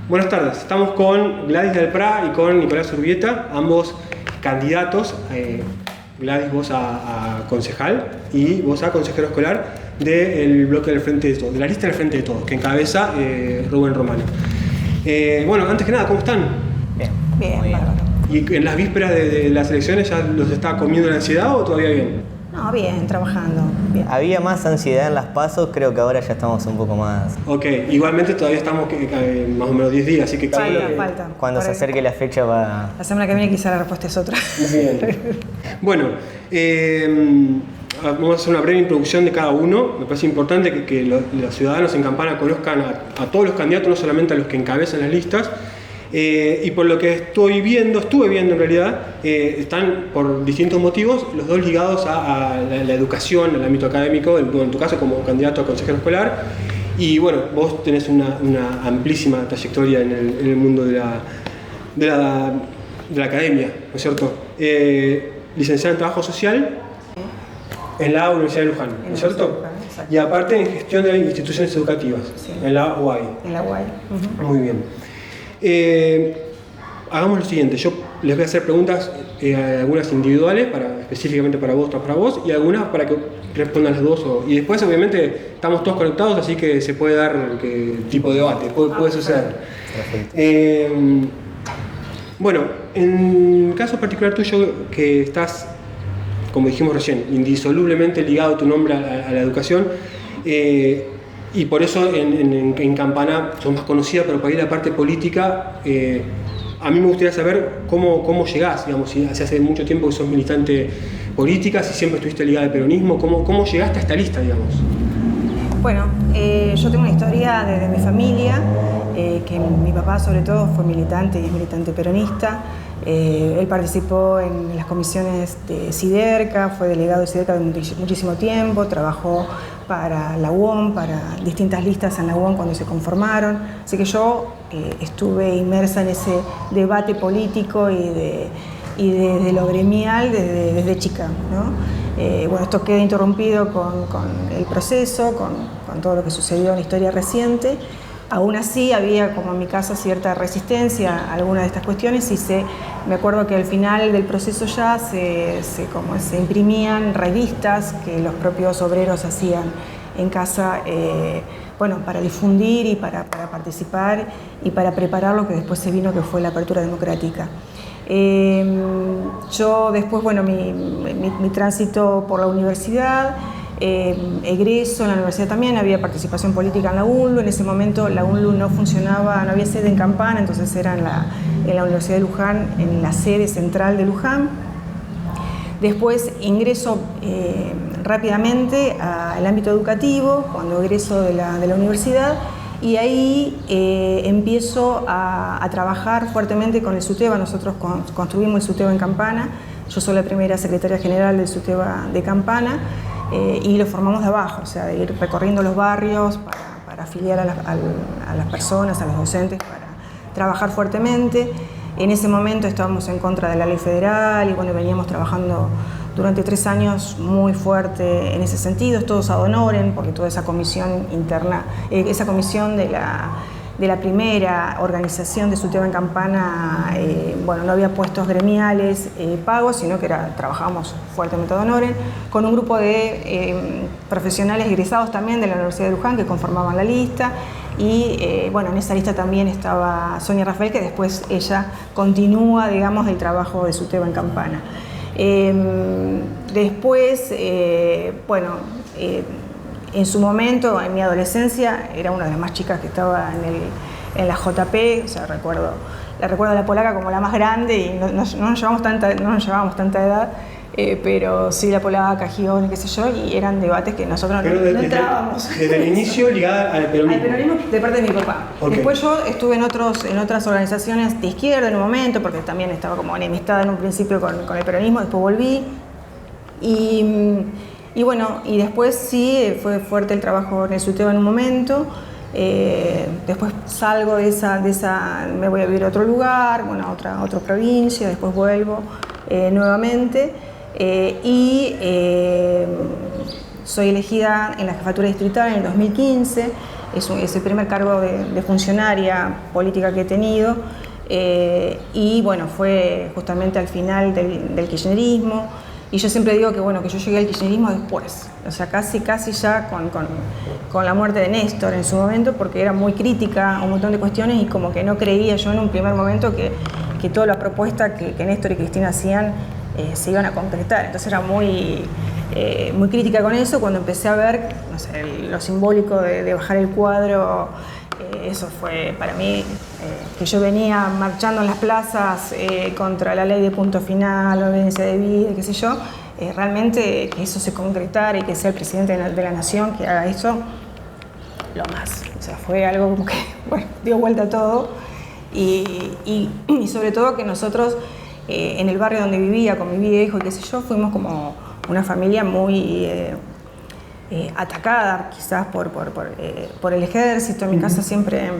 Buenas tardes, estamos con Gladys del Prá y con Nicolás Urbieta, ambos candidatos. Gladys, vos a concejal y vos a consejero escolar del bloque del Frente de Todos, de la lista del Frente de Todos, que encabeza Rubén Romano. Bueno, antes que nada, ¿cómo están? Bien, Muy bien. ¿Y en las vísperas de las elecciones ya los está comiendo la ansiedad o todavía bien? No, bien, trabajando. Bien. Había más ansiedad en las PASO, creo que ahora ya estamos un poco más. Ok, igualmente todavía estamos más o menos 10 días, así que Falta. Cuando se acerque la fecha va. La semana que viene quizá la respuesta es otra. Bien. Bueno, vamos a hacer una breve introducción de cada uno. Me parece importante que los ciudadanos en Campana conozcan a todos los candidatos, no solamente a los que encabezan las listas. Y por lo que estuve viendo en realidad, están por distintos motivos, los dos ligados a la educación, al ámbito académico, en tu caso como candidato a consejero escolar. Y bueno, vos tenés una amplísima trayectoria en el mundo de la academia, ¿no es cierto? Licenciada en Trabajo Social en la Universidad de Luján, ¿no es cierto? Y aparte en Gestión de Instituciones Educativas, sí, en la UAI. En la UAI. Muy bien. Hagamos lo siguiente, yo les voy a hacer preguntas, algunas individuales, específicamente para vos, y algunas para que respondan las dos. Y después, obviamente, estamos todos conectados, así que se puede dar tipo de debate, puede suceder. Bueno, en el caso particular tuyo, que estás, como dijimos recién, indisolublemente ligado tu nombre a la educación, y por eso en Campana sos más conocida, pero para ir a la parte política, a mí me gustaría saber cómo llegás, digamos, si hace mucho tiempo que sos militante política, si siempre estuviste ligada al peronismo, cómo llegaste a esta lista, digamos. Bueno, yo tengo una historia desde mi familia, que mi papá sobre todo fue militante y es militante peronista. Él participó en las comisiones de Siderca, fue delegado de Siderca durante muchísimo tiempo, trabajó para la UOM, para distintas listas en la UOM cuando se conformaron. Así que yo estuve inmersa en ese debate político y de lo gremial desde chica, ¿no? Bueno, esto queda interrumpido con el proceso, con todo lo que sucedió en la historia reciente. Aún así había, como en mi caso, cierta resistencia a algunas de estas cuestiones y me acuerdo que al final del proceso ya se imprimían revistas que los propios obreros hacían en casa, bueno, para difundir y para participar y para preparar lo que después se vino, que fue la apertura democrática. Yo después, bueno, mi tránsito por la universidad, egreso en la universidad también, había participación política en la UNLU. En ese momento la UNLU no funcionaba, no había sede en Campana, entonces era en la Universidad de Luján, en la sede central de Luján. Después ingreso rápidamente al ámbito educativo, cuando egreso de la universidad, y ahí empiezo a trabajar fuertemente con el SUTEBA. Nosotros construimos el SUTEBA en Campana. Yo soy la primera secretaria general del SUTEBA de Campana. Y lo formamos de abajo, o sea, de ir recorriendo los barrios para afiliar a las personas, a los docentes, para trabajar fuertemente. En ese momento estábamos en contra de la ley federal y bueno, veníamos trabajando durante 3 años muy fuerte en ese sentido, todos ad honorem, porque toda esa comisión interna, esa comisión de la primera organización de SUTEBA en Campana, bueno, no había puestos gremiales pagos, sino que trabajábamos fuertemente ad honorem, con un grupo de profesionales egresados también de la Universidad de Luján que conformaban la lista. Y bueno, en esa lista también estaba Sonia Rafael, que después ella continúa, digamos, el trabajo de SUTEBA en Campana. Después, bueno, en su momento, en mi adolescencia, era una de las más chicas que estaba en la JP, o sea, la recuerdo a la polaca como la más grande y no nos llevamos tanta edad, pero sí la polaca, Gione, qué sé yo, y eran debates que nosotros no entrábamos. Desde el inicio ligada al peronismo. Al peronismo de parte de mi papá. Okay. Después yo estuve en otras organizaciones de izquierda en un momento, porque también estaba como enemistada en un principio con el peronismo, después volví. Y bueno, y después sí, fue fuerte el trabajo en el SUTEBA en un momento. Después salgo de esa, me voy a vivir a otro lugar, bueno, a otra provincia, después vuelvo nuevamente. Soy elegida en la jefatura distrital en el 2015. es el primer cargo de funcionaria política que he tenido. Y bueno, fue justamente al final del kirchnerismo. Y yo siempre digo que bueno, que yo llegué al kirchnerismo después, o sea, casi ya con la muerte de Néstor en su momento, porque era muy crítica a un montón de cuestiones y como que no creía yo en un primer momento que toda la propuesta que Néstor y Cristina hacían se iban a concretar. Entonces era muy crítica con eso. Cuando empecé a ver, no sé, lo simbólico de bajar el cuadro, eso fue para mí, que yo venía marchando en las plazas contra la ley de punto final, la violencia de vida, qué sé yo, realmente que eso se concretara y que sea el presidente de la nación que haga eso, lo más. O sea, fue algo como que, bueno, dio vuelta a todo. Y sobre todo que nosotros, en el barrio donde vivía, con mi viejo y qué sé yo, fuimos como una familia muy atacada quizás por el ejército. En mi casa siempre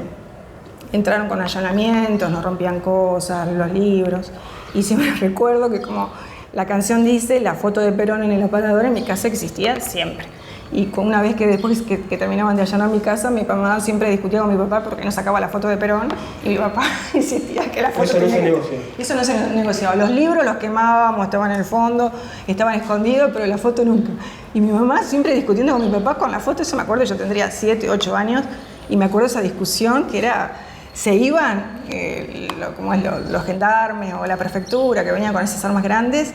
entraron con allanamientos, nos rompían cosas, los libros. Y siempre recuerdo que, como la canción dice, la foto de Perón en el aparador en mi casa existía siempre. Y una vez que después que terminaban de allanar mi casa, mi mamá siempre discutía con mi papá porque no sacaba la foto de Perón, y mi papá insistía que la foto eso no se negocia. Eso no se negociaba. Los libros los quemábamos, estaban en el fondo, estaban escondidos, pero la foto nunca. Y mi mamá siempre discutiendo con mi papá con la foto. Eso me acuerdo, yo tendría 7, 8 años, y me acuerdo esa discusión que era, se iban los gendarmes o la prefectura que venían con esas armas grandes,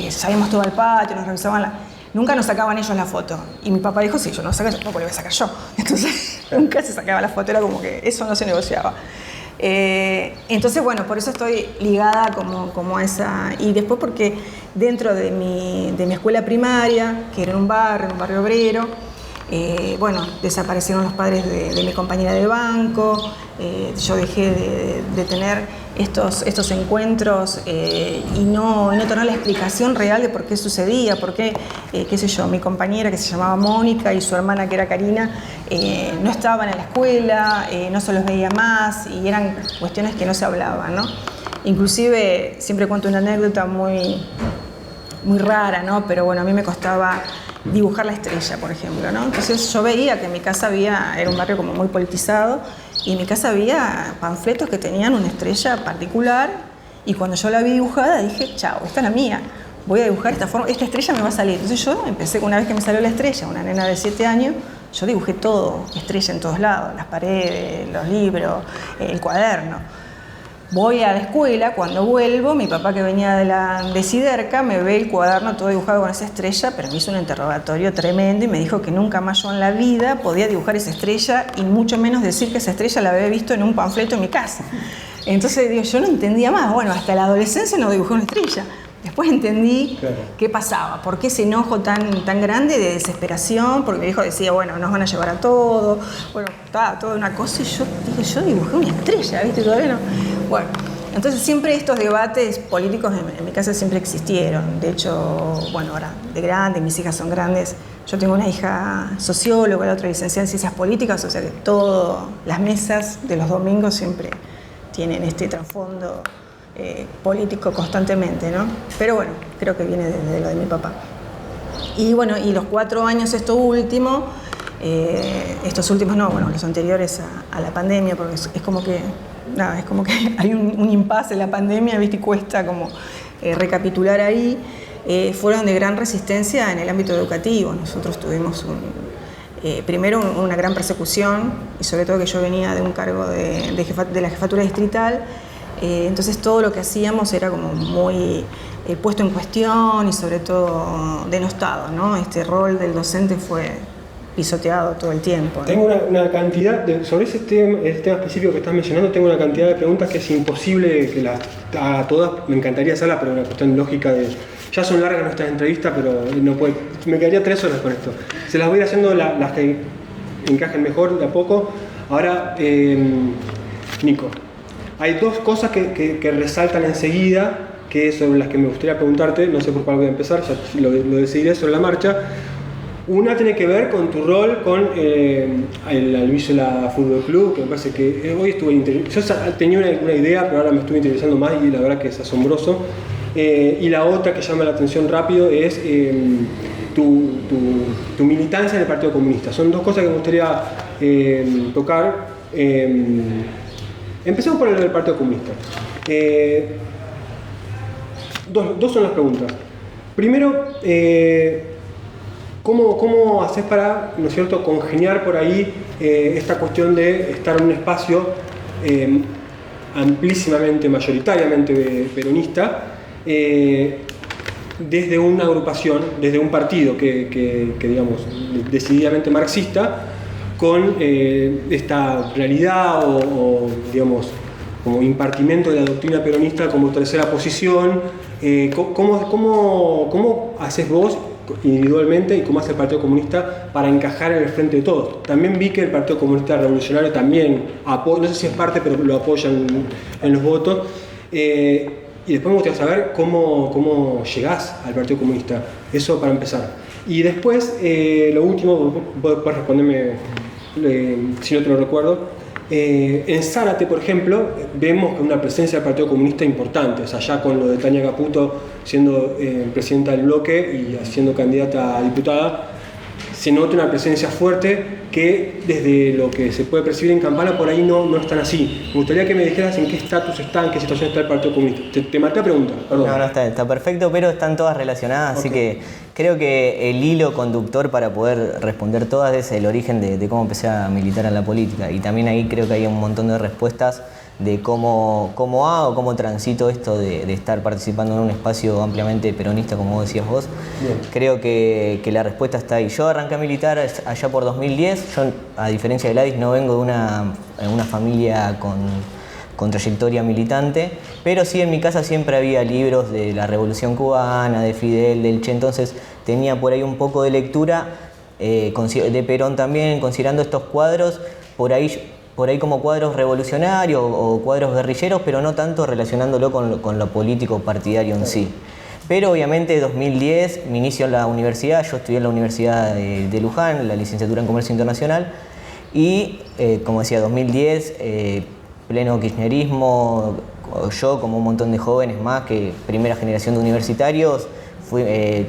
salíamos todo al patio, nos revisaban nunca nos sacaban ellos la foto. Y mi papá dijo, sí, yo no saco, tampoco le voy a sacar yo. Entonces, nunca se sacaba la foto, era como que eso no se negociaba. Entonces, bueno, por eso estoy ligada como a esa. Y después porque dentro de mi escuela primaria, que era en un barrio obrero, bueno, desaparecieron los padres de mi compañera de banco, yo dejé de tener estos encuentros y no tener la explicación real de por qué sucedía, por qué, qué sé yo, mi compañera que se llamaba Mónica y su hermana que era Karina no estaban en la escuela, no se los veía más y eran cuestiones que no se hablaban, ¿no? Inclusive, siempre cuento una anécdota muy rara, ¿no? Pero bueno, a mí me costaba dibujar la estrella, por ejemplo, ¿no? Entonces yo veía que en mi casa era un barrio como muy politizado, y en mi casa había panfletos que tenían una estrella particular, y cuando yo la vi dibujada dije, chao, esta es la mía, voy a dibujar esta estrella me va a salir. Entonces yo empecé, una vez que me salió la estrella, una nena de 7 años, yo dibujé todo, estrella en todos lados, las paredes, los libros, el cuaderno. Voy a la escuela, cuando vuelvo, mi papá, que venía de Siderca, me ve el cuaderno todo dibujado con esa estrella, pero me hizo un interrogatorio tremendo y me dijo que nunca más yo en la vida podía dibujar esa estrella, y mucho menos decir que esa estrella la había visto en un panfleto en mi casa. Entonces digo, yo no entendía más. Bueno, hasta la adolescencia no dibujé una estrella. Después entendí qué pasaba, por qué ese enojo tan grande de desesperación, porque mi hijo decía, bueno, nos van a llevar a todo, bueno, estaba toda una cosa, y yo dije, yo dibujé una estrella, ¿viste? Todavía no. Bueno, entonces siempre estos debates políticos en mi casa siempre existieron. De hecho, bueno, ahora de grande, mis hijas son grandes, yo tengo una hija socióloga, la otra licenciada en Ciencias Políticas, o sea que todas las mesas de los domingos siempre tienen este trasfondo político constantemente, ¿no? Pero bueno, creo que viene desde lo de mi papá. Y bueno, y los 4 años estos últimos no, bueno, los anteriores a la pandemia, porque es como que, nada, es como que hay un impasse en la pandemia, ¿viste? Y cuesta como recapitular ahí. Fueron de gran resistencia en el ámbito educativo. Nosotros tuvimos primero una gran persecución, y sobre todo que yo venía de un cargo de la jefatura distrital. Entonces todo lo que hacíamos era como muy puesto en cuestión y sobre todo denostado, ¿no? Este rol del docente fue pisoteado todo el tiempo, ¿no? Tengo una cantidad, sobre ese tema específico que estás mencionando, tengo una cantidad de preguntas que es imposible que las haga todas. Me encantaría hacerlas, pero una cuestión lógica de... Ya son largas nuestras entrevistas, pero no puedo, me quedaría 3 horas con esto. Se las voy a ir haciendo las que encajen mejor de a poco. Ahora, Nico, hay 2 cosas que resaltan enseguida, que es sobre las que me gustaría preguntarte. No sé por cuál voy a empezar, ya lo decidiré sobre la marcha. Una tiene que ver con tu rol con el Albisola Fútbol Club, que me parece que hoy estuve yo tenía una idea, pero ahora me estuve interesando más y la verdad que es asombroso. Y la otra que llama la atención rápido es tu militancia en el Partido Comunista. Son 2 cosas que me gustaría tocar. Empecemos por el Partido Comunista. Dos son las preguntas. Primero, ¿cómo haces para, ¿no es cierto?, congeniar por ahí esta cuestión de estar en un espacio amplísimamente, mayoritariamente peronista, desde una agrupación, desde un partido que digamos, decididamente marxista, con esta realidad o digamos, como impartimento de la doctrina peronista como tercera posición? ¿Cómo haces vos individualmente y cómo hace el Partido Comunista para encajar en el frente de todos? También vi que el Partido Comunista Revolucionario también apoya, no sé si es parte, pero lo apoyan en los votos. Y después me gustaría saber cómo llegás al Partido Comunista. Eso para empezar. Y después, lo último, vos podés responderme si no te lo recuerdo. En Zárate, por ejemplo, vemos que una presencia del Partido Comunista importante, o sea, ya con lo de Tania Caputo siendo presidenta del bloque y siendo candidata a diputada, se nota una presencia fuerte que desde lo que se puede percibir en Campana por ahí no es tan así. Me gustaría que me dijeras en qué estatus está, en qué situación está el Partido Comunista. Te maté a pregunta, perdón. No, está perfecto, pero están todas relacionadas, así que creo que el hilo conductor para poder responder todas es el origen de cómo empecé a militar en la política. Y también ahí creo que hay un montón de respuestas de cómo hago, cómo transito esto de estar participando en un espacio ampliamente peronista, como decías vos. Bien. Creo que la respuesta está ahí. Yo arranqué a militar allá por 2010. Yo, a diferencia de Gladys, no vengo de una familia con trayectoria militante, pero sí en mi casa siempre había libros de la Revolución Cubana, de Fidel, del Che, entonces tenía por ahí un poco de lectura, de Perón también, considerando estos cuadros, por ahí como cuadros revolucionarios o cuadros guerrilleros, pero no tanto relacionándolo con lo político partidario en sí. Pero obviamente 2010 me inicio en la universidad, yo estudié en la Universidad de Luján, la licenciatura en Comercio Internacional, y como decía, 2010, pleno kirchnerismo, yo como un montón de jóvenes más, que primera generación de universitarios,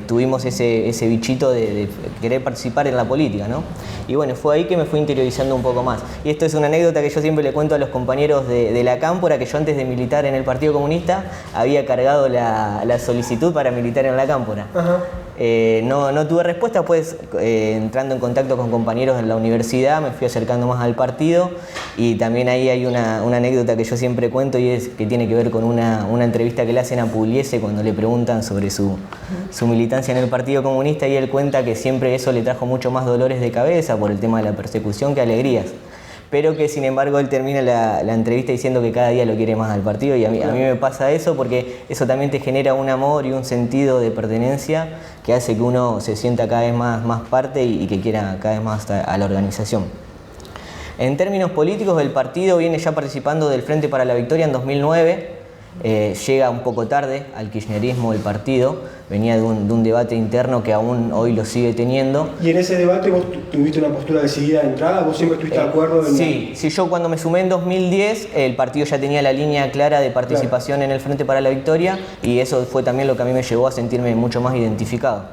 tuvimos ese bichito de querer participar en la política, ¿no? Y bueno, fue ahí que me fui interiorizando un poco más. Y esto es una anécdota que yo siempre le cuento a los compañeros de la Cámpora, que yo antes de militar en el Partido Comunista había cargado la solicitud para militar en la Cámpora. No tuve respuesta, pues entrando en contacto con compañeros en la universidad me fui acercando más al partido, y también ahí hay una anécdota que yo siempre cuento, y es que tiene que ver con una entrevista que le hacen a Pugliese cuando le preguntan sobre su militancia en el Partido Comunista, y él cuenta que siempre eso le trajo mucho más dolores de cabeza por el tema de la persecución que alegrías, pero que sin embargo él termina la entrevista diciendo que cada día lo quiere más al partido, y a mí me pasa eso, porque eso también te genera un amor y un sentido de pertenencia que hace que uno se sienta cada vez más parte y que quiera cada vez más a la organización. En términos políticos, el partido viene ya participando del Frente para la Victoria en 2009, llega un poco tarde al kirchnerismo el partido, venía de un debate interno que aún hoy lo sigue teniendo. ¿Y en ese debate vos tuviste una postura decidida de entrada? ¿Vos siempre estuviste de acuerdo? Sí, yo cuando me sumé en 2010, el partido ya tenía la línea clara de participación en el Frente para la Victoria, y eso fue también lo que a mí me llevó a sentirme mucho más identificado.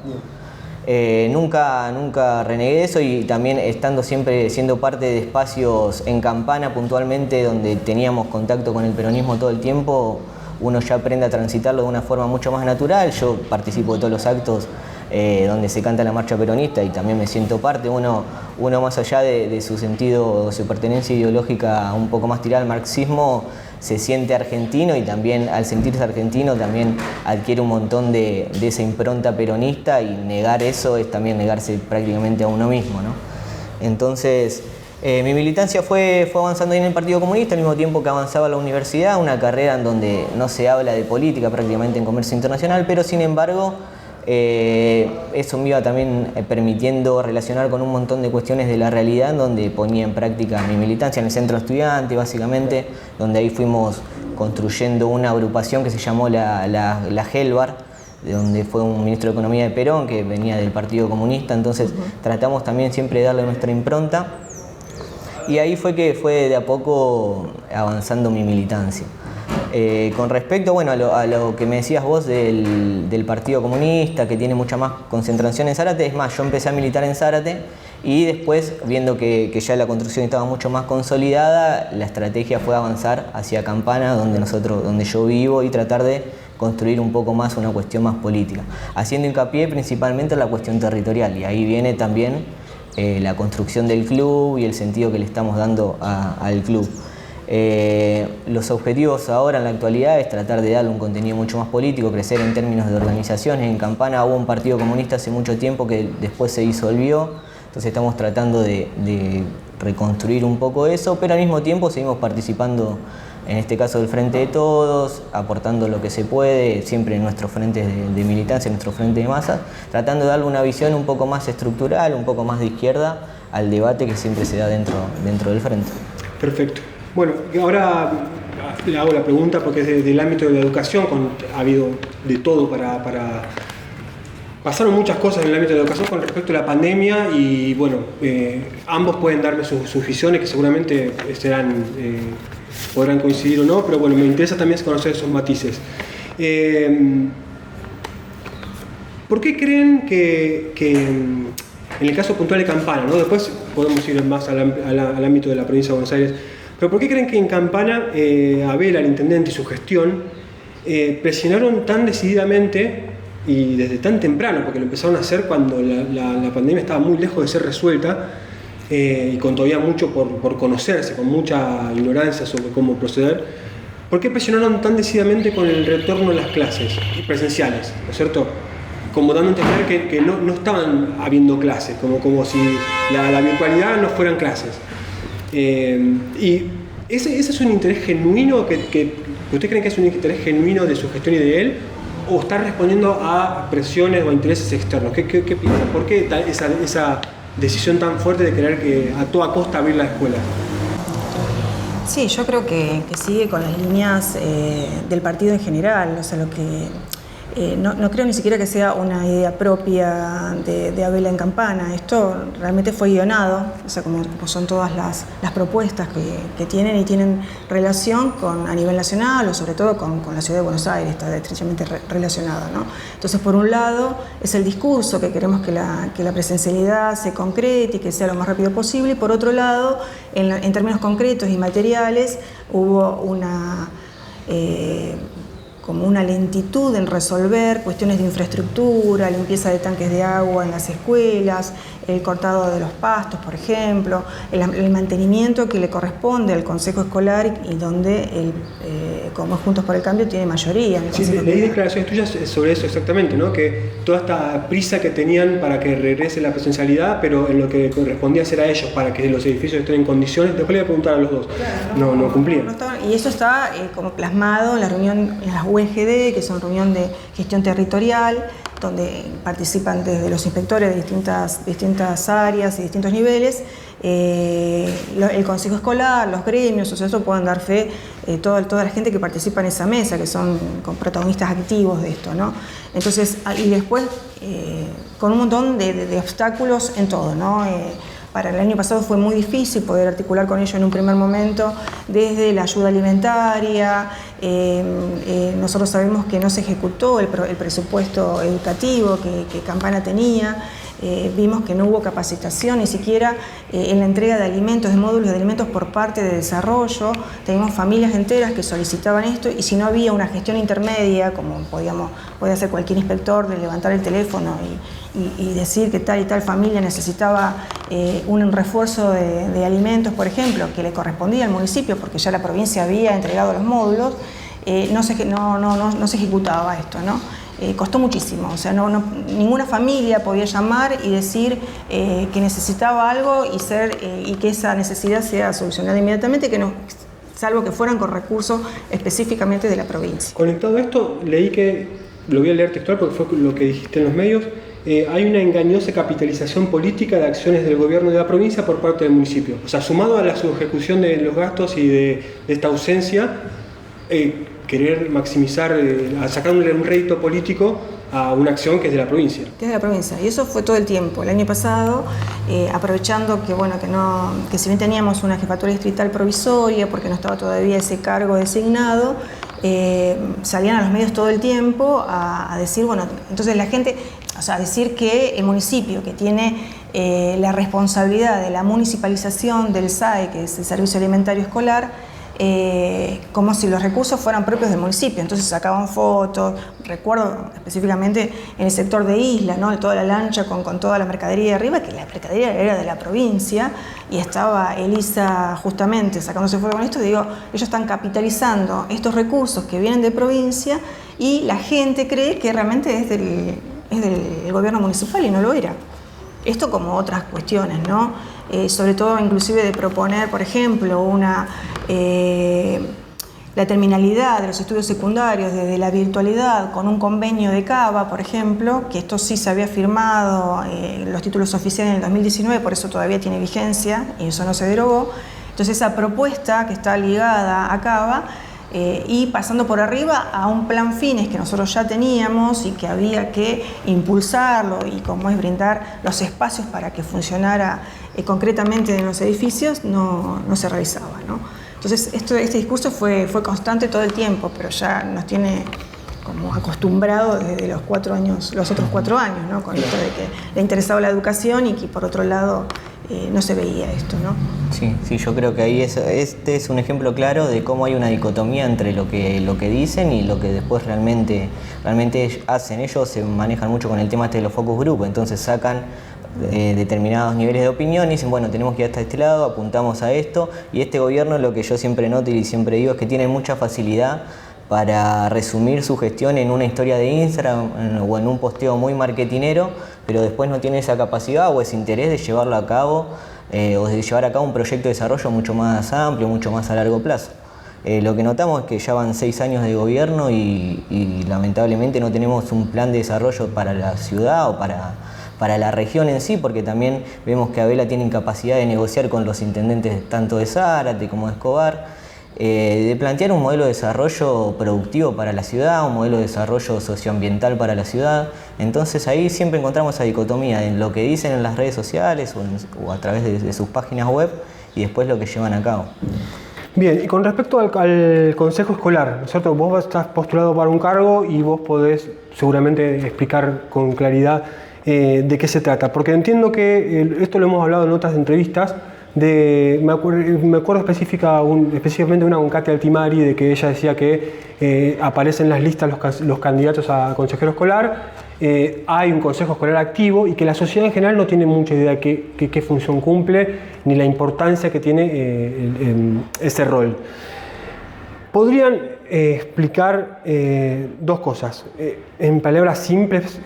Nunca renegué de eso, y también estando siempre siendo parte de espacios en Campana puntualmente donde teníamos contacto con el peronismo todo el tiempo, uno ya aprende a transitarlo de una forma mucho más natural. Yo participo de todos los actos donde se canta la marcha peronista y también me siento parte. Uno más allá de su sentido, su pertenencia ideológica un poco más tirada al marxismo, se siente argentino, y también al sentirse argentino también adquiere un montón de esa impronta peronista, y negar eso es también negarse prácticamente a uno mismo, ¿no? Entonces mi militancia fue avanzando en el Partido Comunista al mismo tiempo que avanzaba la universidad, una carrera en donde no se habla de política prácticamente en comercio internacional, pero sin embargo eso me iba también permitiendo relacionar con un montón de cuestiones de la realidad, donde ponía en práctica mi militancia en el centro estudiante, básicamente, donde ahí fuimos construyendo una agrupación que se llamó la GELBAR, de donde fue un ministro de Economía de Perón, que venía del Partido Comunista, entonces tratamos también siempre de darle nuestra impronta, y ahí fue que fue de a poco avanzando mi militancia. Con respecto, bueno, a lo que me decías vos del Partido Comunista, que tiene mucha más concentración en Zárate, es más, yo empecé a militar en Zárate y después, viendo que ya la construcción estaba mucho más consolidada, la estrategia fue avanzar hacia Campana, donde yo vivo, y tratar de construir un poco más una cuestión más política, haciendo hincapié principalmente en la cuestión territorial, y ahí viene también la construcción del club y el sentido que le estamos dando al club. Los objetivos ahora en la actualidad es tratar de darle un contenido mucho más político, crecer en términos de organizaciones. En Campana hubo un partido comunista hace mucho tiempo que después se disolvió, entonces estamos tratando de reconstruir un poco eso, pero al mismo tiempo seguimos participando, en este caso del Frente de Todos, aportando lo que se puede, siempre en nuestros frentes de militancia, en nuestro frente de masas, tratando de darle una visión un poco más estructural, un poco más de izquierda al debate que siempre se da dentro del frente. Perfecto. Bueno, ahora le hago la pregunta porque es del ámbito de la educación, ha habido de todo pasaron muchas cosas en el ámbito de la educación con respecto a la pandemia y bueno, ambos pueden darme sus visiones que seguramente podrán coincidir o no, pero bueno, me interesa también conocer esos matices. ¿Por qué creen que en el caso puntual de Campana, ¿no? Después podemos ir más al ámbito de la provincia de Buenos Aires, pero ¿por qué creen que en Campana Abel, el intendente y su gestión presionaron tan decididamente y desde tan temprano, porque lo empezaron a hacer cuando la pandemia estaba muy lejos de ser resuelta y con todavía mucho por conocerse, con mucha ignorancia sobre cómo proceder? ¿Por qué presionaron tan decididamente con el retorno a las clases presenciales, ¿no es cierto? Como dando a entender que no estaban habiendo clases, como si la virtualidad no fueran clases. Y ese es un interés genuino que ¿usted cree que es un interés genuino de su gestión y de él? ¿O está respondiendo a presiones o a intereses externos? ¿Qué piensa? ¿Por qué esa decisión tan fuerte de querer que a toda costa abrir la escuela? Sí, yo creo que sigue con las líneas del partido en general, o sea, lo que no creo ni siquiera que sea una idea propia de Abel en Campana. Esto realmente fue guionado, o sea, como son todas las propuestas que tienen y tienen relación a nivel nacional o sobre todo con la ciudad de Buenos Aires, está estrechamente relacionado, ¿no? Entonces, por un lado, es el discurso que queremos que la presencialidad se concrete y que sea lo más rápido posible, y por otro lado, en términos concretos y materiales, hubo como una lentitud en resolver cuestiones de infraestructura, limpieza de tanques de agua en las escuelas, el cortado de los pastos, por ejemplo, el mantenimiento que le corresponde al Consejo Escolar y donde como Juntos por el Cambio tiene mayoría. Sí, leí declaraciones tuyas sobre eso exactamente, ¿no? Que toda esta prisa que tenían para que regrese la presencialidad, pero en lo que correspondía hacer a ellos para que los edificios estén en condiciones, después le voy a preguntar a los dos, claro, no cumplían. Y eso está como plasmado en la reunión, en las UGD, que son reunión de gestión territorial, donde participan desde los inspectores de distintas áreas y distintos niveles, el Consejo Escolar, los gremios, o sea, eso pueden dar fe toda la gente que participa en esa mesa, que son protagonistas activos de esto, ¿no? Entonces, y después con un montón de obstáculos en todo, ¿no? Para el año pasado fue muy difícil poder articular con ellos en un primer momento, desde la ayuda alimentaria. Nosotros sabemos que no se ejecutó el presupuesto educativo que Campana tenía. Vimos que no hubo capacitación ni siquiera en la entrega de alimentos, de módulos de alimentos por parte de desarrollo. Teníamos familias enteras que solicitaban esto y si no había una gestión intermedia, como podía hacer cualquier inspector, de levantar el teléfono y decir que tal y tal familia necesitaba un refuerzo de alimentos, por ejemplo, que le correspondía al municipio porque ya la provincia había entregado los módulos, no se ejecutaba esto, ¿no? Costó muchísimo, o sea, ninguna familia podía llamar y decir que necesitaba algo y que esa necesidad sea solucionada inmediatamente, salvo que fueran con recursos específicamente de la provincia. Conectado a esto, leí que, lo voy a leer textual porque fue lo que dijiste en los medios, hay una engañosa capitalización política de acciones del gobierno de la provincia por parte del municipio. O sea, sumado a la subejecución de los gastos y de esta ausencia, querer maximizar, sacar un rédito político a una acción que es de la provincia. Que es de la provincia, y eso fue todo el tiempo. El año pasado, aprovechando que si bien teníamos una jefatura distrital provisoria, porque no estaba todavía ese cargo designado, salían a los medios todo el tiempo a decir, bueno, entonces la gente, o sea, decir que el municipio que tiene la responsabilidad de la municipalización del SAE, que es el Servicio Alimentario Escolar, como si los recursos fueran propios del municipio. Entonces sacaban fotos, recuerdo específicamente en el sector de Isla, ¿no? Toda la lancha con toda la mercadería arriba, que la mercadería era de la provincia, y estaba Elisa justamente sacándose fotos con esto. Digo, ellos están capitalizando estos recursos que vienen de provincia y la gente cree que realmente es del gobierno municipal y no lo era. Esto como otras cuestiones, ¿no? Sobre todo inclusive de proponer, por ejemplo, la terminalidad de los estudios secundarios desde la virtualidad con un convenio de CABA, por ejemplo, que esto sí se había firmado, los títulos oficiales en el 2019, por eso todavía tiene vigencia y eso no se derogó. Entonces esa propuesta que está ligada a CABA, y pasando por arriba a un plan fines que nosotros ya teníamos y que había que impulsarlo, y como es brindar los espacios para que funcionara concretamente en los edificios, no se realizaba, ¿no? Entonces este discurso fue constante todo el tiempo, pero ya nos tiene como acostumbrado desde los otros 4 años, ¿no? Con esto de que le interesaba la educación y que por otro lado no se veía esto, ¿no? Sí, yo creo que ahí este es un ejemplo claro de cómo hay una dicotomía entre lo que dicen y lo que después realmente hacen. Ellos se manejan mucho con el tema de los focus group, entonces sacan determinados niveles de opinión y dicen, bueno, tenemos que ir hasta este lado, apuntamos a esto, y este gobierno, lo que yo siempre noto y siempre digo, es que tiene mucha facilidad para resumir su gestión en una historia de Instagram o en un posteo muy marketinero, pero después no tiene esa capacidad o ese interés de llevarlo a cabo o de llevar a cabo un proyecto de desarrollo mucho más amplio, mucho más a largo plazo. Lo que notamos es que ya van 6 años de gobierno y lamentablemente no tenemos un plan de desarrollo para la ciudad o para la región en sí, porque también vemos que Abela tiene incapacidad de negociar con los intendentes tanto de Zárate como de Escobar, de plantear un modelo de desarrollo productivo para la ciudad, un modelo de desarrollo socioambiental para la ciudad. Entonces ahí siempre encontramos esa dicotomía en lo que dicen en las redes sociales o a través de sus páginas web y después lo que llevan a cabo. Bien, y con respecto al consejo escolar, ¿no es cierto? Vos estás postulado para un cargo y vos podés seguramente explicar con claridad de qué se trata, porque entiendo que esto lo hemos hablado en otras entrevistas. Me acuerdo específicamente una con Katia Altimari, de que ella decía que aparecen en las listas los candidatos a consejero escolar, hay un consejo escolar activo y que la sociedad en general no tiene mucha idea de qué función cumple ni la importancia que tiene ese rol. ¿Podrían explicar 2 cosas? En palabras simples,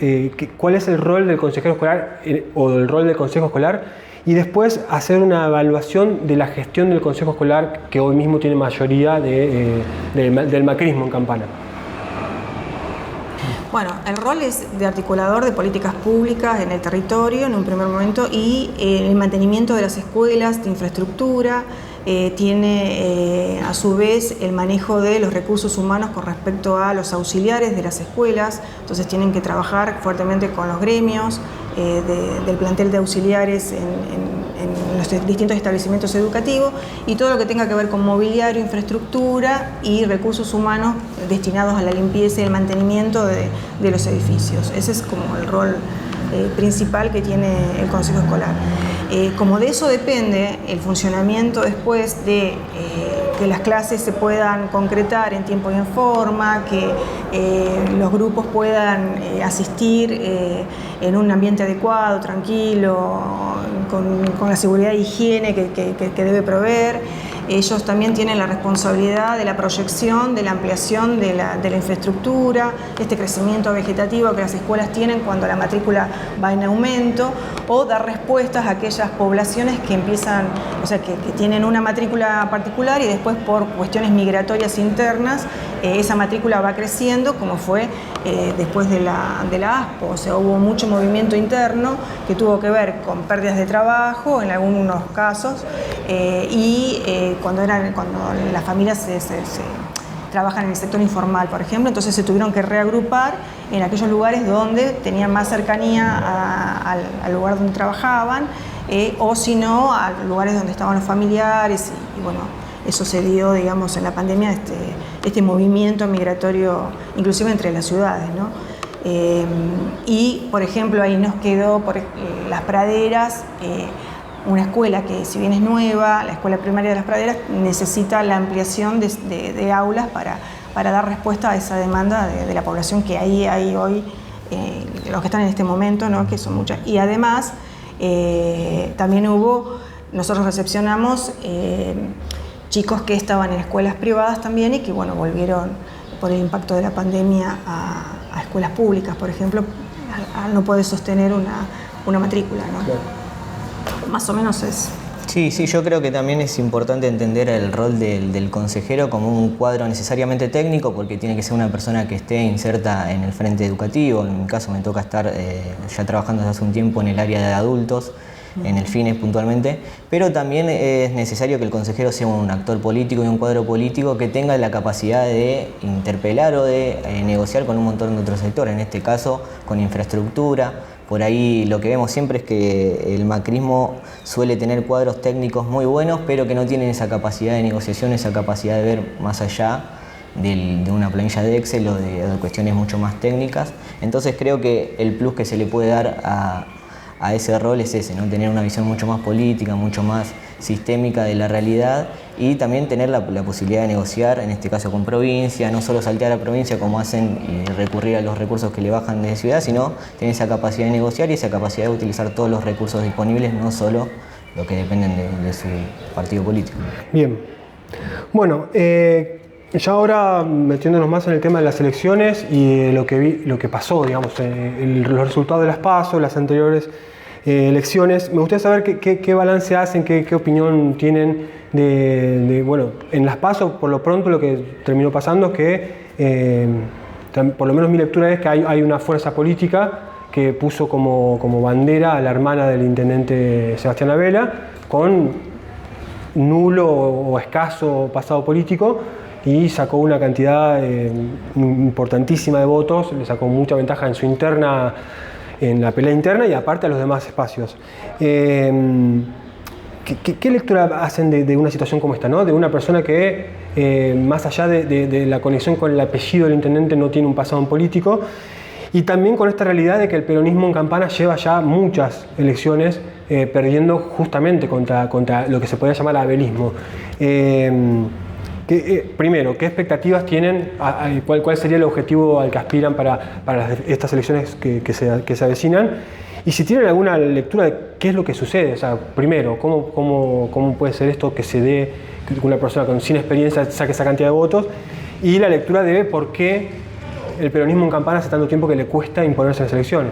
¿cuál es el rol del consejero escolar o el rol del consejo escolar? Y después hacer una evaluación de la gestión del consejo escolar, que hoy mismo tiene mayoría del macrismo en Campana. Bueno, el rol es de articulador de políticas públicas en el territorio en un primer momento, y el mantenimiento de las escuelas, de infraestructura, tiene a su vez el manejo de los recursos humanos con respecto a los auxiliares de las escuelas. Entonces tienen que trabajar fuertemente con los gremios del plantel de auxiliares en los distintos establecimientos educativos, y todo lo que tenga que ver con mobiliario, infraestructura y recursos humanos destinados a la limpieza y el mantenimiento de los edificios. Ese es como el rol principal que tiene el consejo escolar. Como de eso depende el funcionamiento después de que las clases se puedan concretar en tiempo y en forma, que los grupos puedan asistir en un ambiente adecuado, tranquilo, con la seguridad e higiene que debe proveer. Ellos también tienen la responsabilidad de la proyección, de la ampliación de la infraestructura, este crecimiento vegetativo que las escuelas tienen cuando la matrícula va en aumento, o dar respuestas a aquellas poblaciones que empiezan, o sea, que tienen una matrícula particular y después por cuestiones migratorias internas esa matrícula va creciendo, como fue después de la ASPO. O sea, hubo mucho movimiento interno que tuvo que ver con pérdidas de trabajo en algunos casos, cuando las familias se trabajan en el sector informal, por ejemplo, entonces se tuvieron que reagrupar en aquellos lugares donde tenían más cercanía al lugar donde trabajaban, o si no, a lugares donde estaban los familiares y bueno, eso se dio, digamos, en la pandemia, este movimiento migratorio, inclusive entre las ciudades, ¿no? Y, por ejemplo, ahí nos quedó Las Praderas, una escuela que, si bien es nueva, la escuela primaria de Las Praderas necesita la ampliación de aulas para dar respuesta a esa demanda de la población que ahí hay hoy, los que están en este momento, ¿no? Que son muchas. Y además, también nosotros recepcionamos chicos que estaban en escuelas privadas también y que, bueno, volvieron por el impacto de la pandemia a escuelas públicas, por ejemplo, al no poder sostener una matrícula, ¿no? Claro. Más o menos es. Sí, yo creo que también es importante entender el rol del consejero como un cuadro necesariamente técnico, porque tiene que ser una persona que esté inserta en el frente educativo. En mi caso me toca estar ya trabajando desde hace un tiempo en el área de adultos, en el FINES puntualmente, pero también es necesario que el consejero sea un actor político y un cuadro político que tenga la capacidad de interpelar o de negociar con un montón de otros sectores, en este caso con infraestructura. Por ahí lo que vemos siempre es que el macrismo suele tener cuadros técnicos muy buenos, pero que no tienen esa capacidad de negociación, esa capacidad de ver más allá de una planilla de Excel o de cuestiones mucho más técnicas. Entonces creo que el plus que se le puede dar a ese rol es ese, ¿no? Tener una visión mucho más política, mucho más sistémica de la realidad y también tener la posibilidad de negociar, en este caso con provincia, no solo saltear a la provincia como hacen y recurrir a los recursos que le bajan de ciudad, sino tener esa capacidad de negociar y esa capacidad de utilizar todos los recursos disponibles, no solo los que dependen de su partido político. Bien. Bueno, ya ahora metiéndonos más en el tema de las elecciones y lo que pasó, digamos, los resultados de las PASO, las anteriores elecciones, me gustaría saber qué balance hacen, qué opinión tienen bueno, en las PASO. Por lo pronto lo que terminó pasando es que, por lo menos mi lectura es que hay una fuerza política que puso como bandera a la hermana del intendente Sebastián Abela, con nulo o escaso pasado político, y sacó una cantidad importantísima de votos, le sacó mucha ventaja en su interna, en la pelea interna y aparte a los demás espacios. ¿Qué lectura hacen de una situación como esta, ¿no? De una persona que, más allá de la conexión con el apellido del intendente, no tiene un pasado en político, y también con esta realidad de que el peronismo en Campana lleva ya muchas elecciones perdiendo justamente contra lo que se podría llamar abelismo? Primero, ¿qué expectativas tienen? ¿Cuál sería el objetivo al que aspiran para estas elecciones que se avecinan? Y si tienen alguna lectura de qué es lo que sucede. O sea, primero, ¿cómo puede ser esto que se dé, que una persona sin experiencia saque esa cantidad de votos? Y la lectura de por qué el peronismo en Campana hace tanto tiempo que le cuesta imponerse en las elecciones.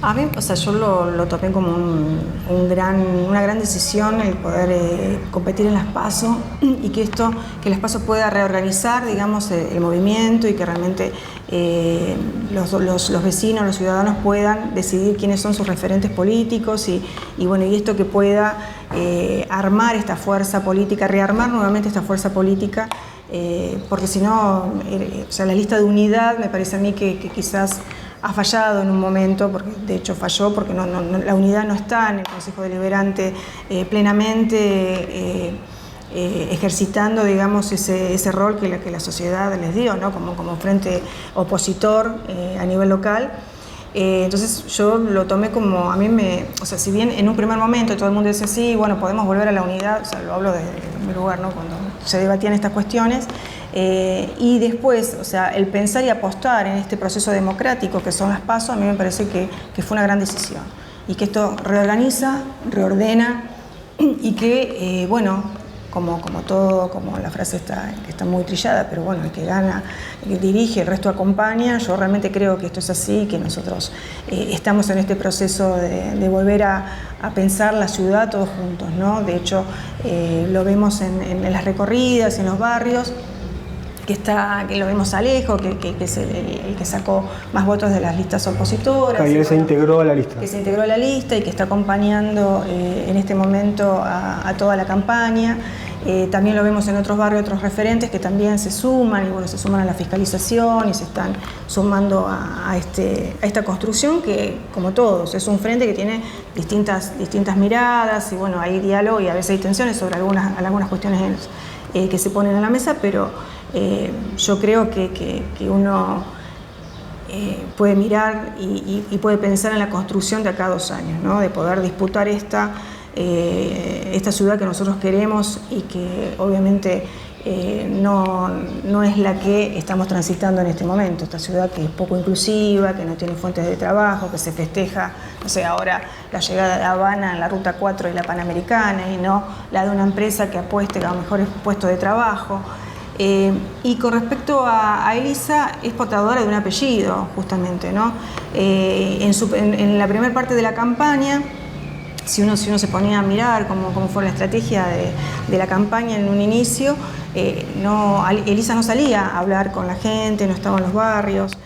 A mí, o sea, yo lo tomé como una gran decisión el poder competir en las PASO y que las PASO pueda reorganizar, digamos, el movimiento y que realmente los vecinos, los ciudadanos puedan decidir quiénes son sus referentes políticos y esto que pueda armar esta fuerza política, rearmar nuevamente esta fuerza política, porque si no, o sea, la lista de unidad me parece a mí que quizás ha fallado en un momento, porque de hecho falló porque la unidad no está en el Consejo Deliberante plenamente ejercitando, digamos, ese rol que la sociedad les dio, ¿no? como frente opositor a nivel local. Entonces yo lo tomé como, o sea, si bien en un primer momento todo el mundo dice sí, bueno, podemos volver a la unidad, o sea, lo hablo desde mi lugar, ¿no? Cuando se debatían estas cuestiones, y después, o sea, el pensar y apostar en este proceso democrático que son las PASO, a mí me parece que fue una gran decisión, y que esto reorganiza, reordena, y que, como la frase está muy trillada, pero bueno, el que gana, el que dirige, el resto acompaña. Yo realmente creo que esto es así, que nosotros estamos en este proceso de volver a pensar la ciudad todos juntos, ¿no? De hecho, lo vemos en las recorridas, en los barrios, que lo vemos a Alejo, que es el que sacó más votos de las listas opositoras. Y se integró a la lista. Que se integró a la lista y que está acompañando en este momento a toda la campaña. También lo vemos en otros barrios, otros referentes que también se suman, y bueno, se suman a la fiscalización y se están sumando a esta construcción que, como todos, es un frente que tiene distintas miradas, y bueno, hay diálogo y a veces hay tensiones sobre algunas cuestiones que se ponen a la mesa, pero yo creo que uno puede mirar y puede pensar en la construcción de acá a 2 años, ¿no? De poder disputar esta ciudad que nosotros queremos y que obviamente no es la que estamos transitando en este momento. Esta ciudad que es poco inclusiva, que no tiene fuentes de trabajo, que se festeja, no sé, ahora la llegada de Habana en la Ruta 4 y la Panamericana, y no la de una empresa que apueste a mejores puestos de trabajo. Y con respecto a Elisa, es portadora de un apellido, justamente, ¿no? En la primera parte de la campaña, si uno se ponía a mirar cómo fue la estrategia de la campaña en un inicio, Elisa no salía a hablar con la gente, no estaba en los barrios.